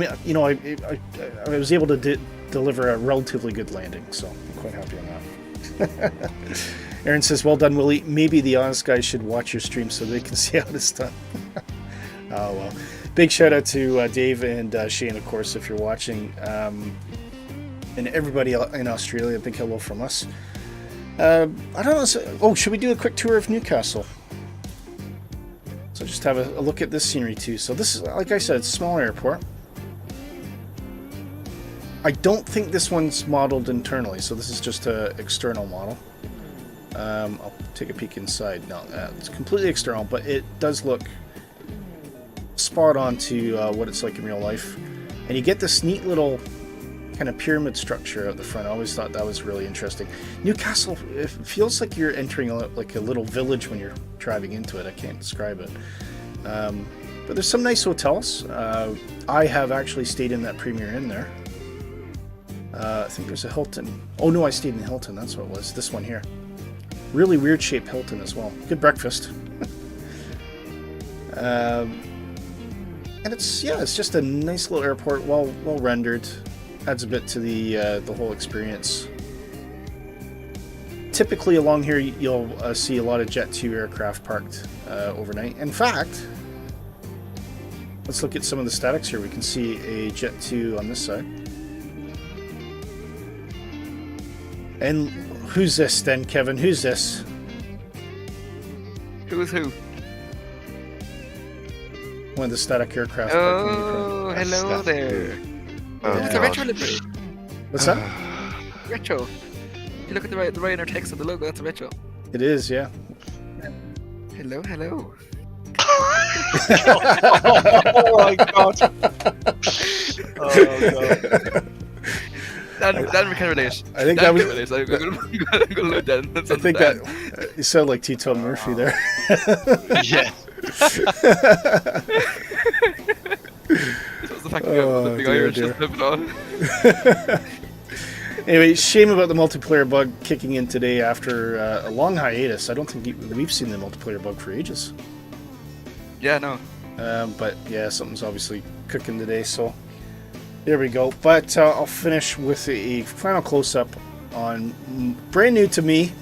was able to deliver a relatively good landing, so I'm quite happy on that. Aaron says, well done, Willy. Maybe the honest guys should watch your stream so they can see how it's done. Oh, well. Big shout out to Dave and Shane, of course, if you're watching. And everybody in Australia, a big hello from us. I don't know. Should we do a quick tour of Newcastle? So just have a look at this scenery too. So this is, like I said, it's a small airport. I don't think this one's modeled internally, so this is just an external model. I'll take a peek inside. No, it's completely external, but it does look spot on to what it's like in real life. And you get this neat little kind of pyramid structure at the front. I always thought that was really interesting. Newcastle, it feels like you're entering like a little village when you're driving into it. I can't describe it. But there's some nice hotels. I have actually stayed in that Premier Inn there. I think there's a Hilton. Oh no, I stayed in Hilton. That's what it was. This one here. Really weird shaped Hilton as well. Good breakfast. And it's just a nice little airport, well rendered. Adds a bit to the whole experience. Typically along here you'll see a lot of Jet 2 aircraft parked overnight. In fact, let's look at some of the statics here. We can see a Jet 2 on this side. And who's this then, Kevin? Who's this? Who's who? One of the static aircraft. Oh, hello there. Oh, It's a retro livery. What's that? Retro. If you look at the Ryanair text of the logo, that's a retro. It is, yeah. Hello, hello. Oh my god. Oh god. Dan we can relate. I think Dan that was. can relate. I'm gonna load Dan. That's I think Dan. that you sound like T-Tone Murphy there. Yeah. This was the fact that Oh, the big dear, Irish dear. just flip it on. Anyway, shame about the multiplayer bug kicking in today after a long hiatus. I don't think we've seen the multiplayer bug for ages. Yeah, no. But yeah, something's obviously cooking today, so there we go. But I'll finish with a final close-up on brand new to me.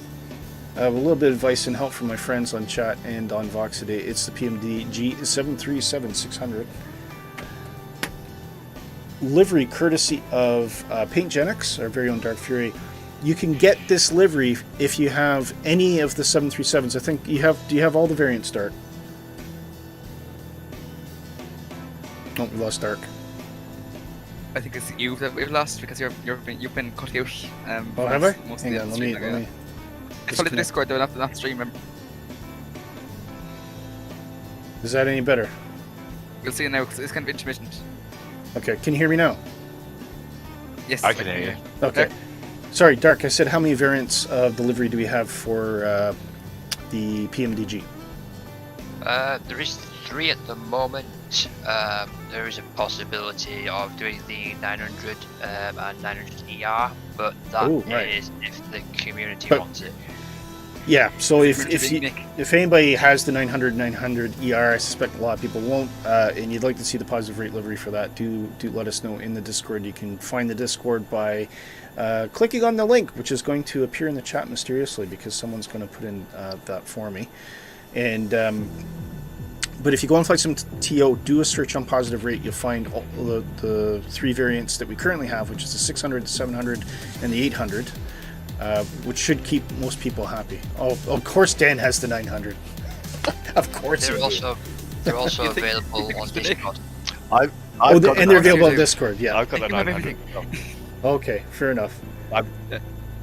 A little bit of advice and help from my friends on chat and on Vox today. It's the PMDG 737-600. Livery courtesy of Paintgenics, our very own Dark Fury. you can get this livery if you have any of the 737s. I think you have. Do you have all the variants, Dark? Oh, we lost Dark. I think it's you that we've lost because you've been cut out. Oh, have I? Most Hang of on, the let me. It's probably the Discord though, not stream. Is that any better? You'll see it now because it's kind of intermittent. Okay, can you hear me now? Yes, I can hear you. Okay. Sorry, Dark, I said how many variants of delivery do we have for the PMDG? There is 3 at the moment. There is a possibility of doing the 900 and 900 ER, but that is if the community wants it. Yeah, so if anybody has the 900 ER, I suspect a lot of people won't, and you'd like to see the positive rate livery for that, do let us know in the Discord. You can find the Discord by clicking on the link, which is going to appear in the chat mysteriously because someone's going to put in that for me. And but if you go on Flight Sim TO, do a search on positive rate, you'll find all the 3 variants that we currently have, which is the 600, the 700, and the 800. Which should keep most people happy. Oh, of course Dan has the 900. Of course. They're also available on Discord. They're available on Discord. Yeah. I've got the 900. Okay, fair enough.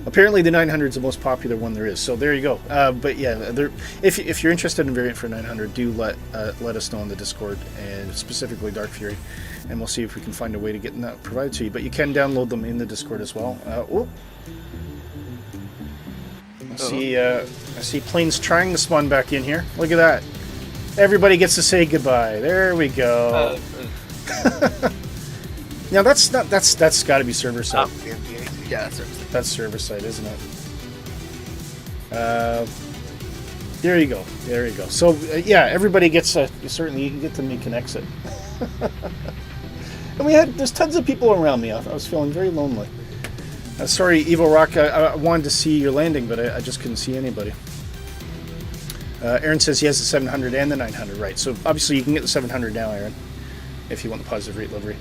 Apparently the 900 is the most popular one there is. So there you go. But yeah, if you're interested in variant for 900, do let us know on the Discord, and specifically Dark Fury, and we'll see if we can find a way to get that provided to you. But you can download them in the Discord as well. I see planes trying to spawn back in here. Look at that. Everybody gets to say goodbye. There we go. Now that's got to be server side. Yeah, that's server side. That's server side, isn't it? There you go. There you go. So yeah, everybody gets certainly you can get to make an exit. And there's tons of people around me. I was feeling very lonely. Sorry, Evo Rock, I wanted to see your landing, but I just couldn't see anybody. Aaron says he has the 700 and the 900, right? So obviously you can get the 700 now, Aaron, if you want the positive rate livery.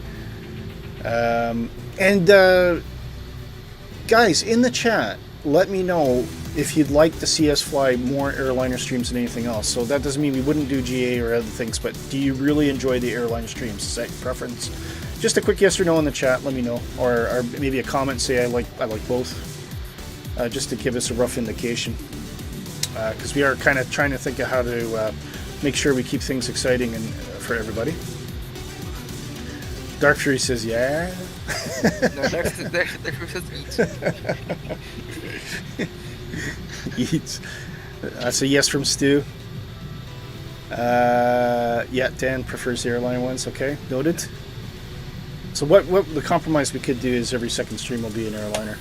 Guys, in the chat, let me know if you'd like to see us fly more airliner streams than anything else. So that doesn't mean we wouldn't do GA or other things, but do you really enjoy the airliner streams? Is that your preference? Just a quick yes or no in the chat, let me know. Or maybe a comment, say I like both. Just to give us a rough indication. Because we are kind of trying to think of how to make sure we keep things exciting and for everybody. Dark Fury says, yeah. No, Dark Fury says eat. Eats. That's a yes from Stu. Yeah, Dan prefers the airline ones. Okay, noted. So what the compromise we could do is every second stream will be an airliner.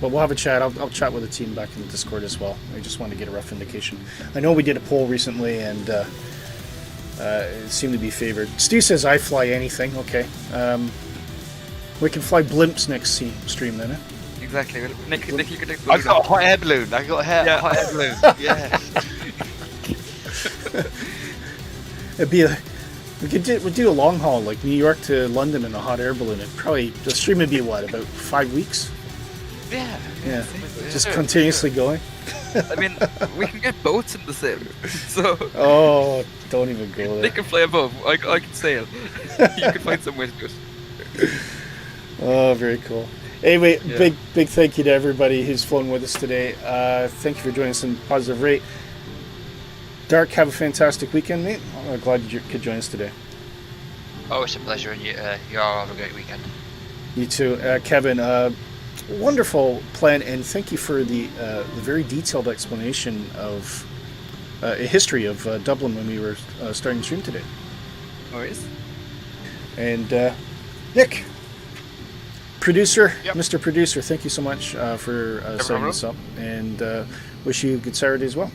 But we'll have a chat. I'll chat with the team back in the Discord as well. I just wanted to get a rough indication. I know we did a poll recently, and it seemed to be favored. Stu says I fly anything. Okay. We can fly blimps next stream then, eh? Exactly. Nick, you could take I've got a hot air balloon. I've got a hot air balloon. Yes. We'd do a long haul, like New York to London in a hot air balloon. The stream would be what, about 5 weeks? Yeah. Just continuously going. I mean, we can get boats in the sim. So. Oh, don't even go there. They can fly above. I can sail. You can find some way to do it. Oh, very cool. Anyway, big thank you to everybody who's flown with us today. Thank you for joining us in Positive Rate. Dark, have a fantastic weekend, mate. I'm glad you could join us today. Oh, it's a pleasure, and you all have a great weekend. You too. Kevin, wonderful plan, and thank you for the very detailed explanation of a history of Dublin when we were starting the stream today. No worries. And Nick, producer, Yep. Mr. Producer, thank you so much for setting this up, and wish you a good Saturday as well.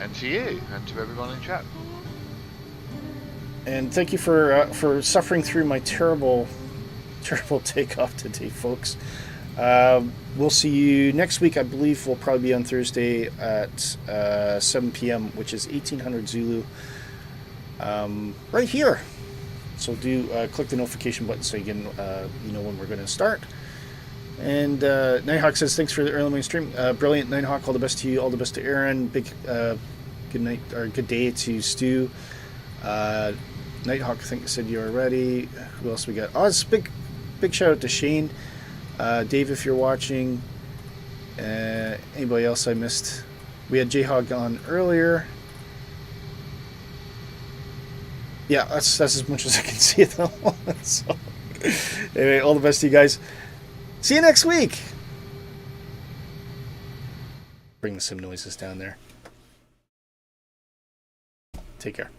And to you, and to everyone in chat. And thank you for suffering through my terrible takeoff today, folks. We'll see you next week. I believe we'll probably be on Thursday at 7 p.m., which is 1800 Zulu, right here. So do click the notification button so you can you know when we're going to start. And Nighthawk says, thanks for the early morning stream. Brilliant, Nighthawk. All the best to you. All the best to Aaron. Big good night or good day to Stu. Nighthawk, I think said you already. Who else we got? Oz, big shout out to Shane. Dave, if you're watching. Anybody else I missed? We had J-Hog on earlier. Yeah, that's as much as I can see at the moment. So, anyway, all the best to you guys. See you next week. Bring the sim noises down there. Take care.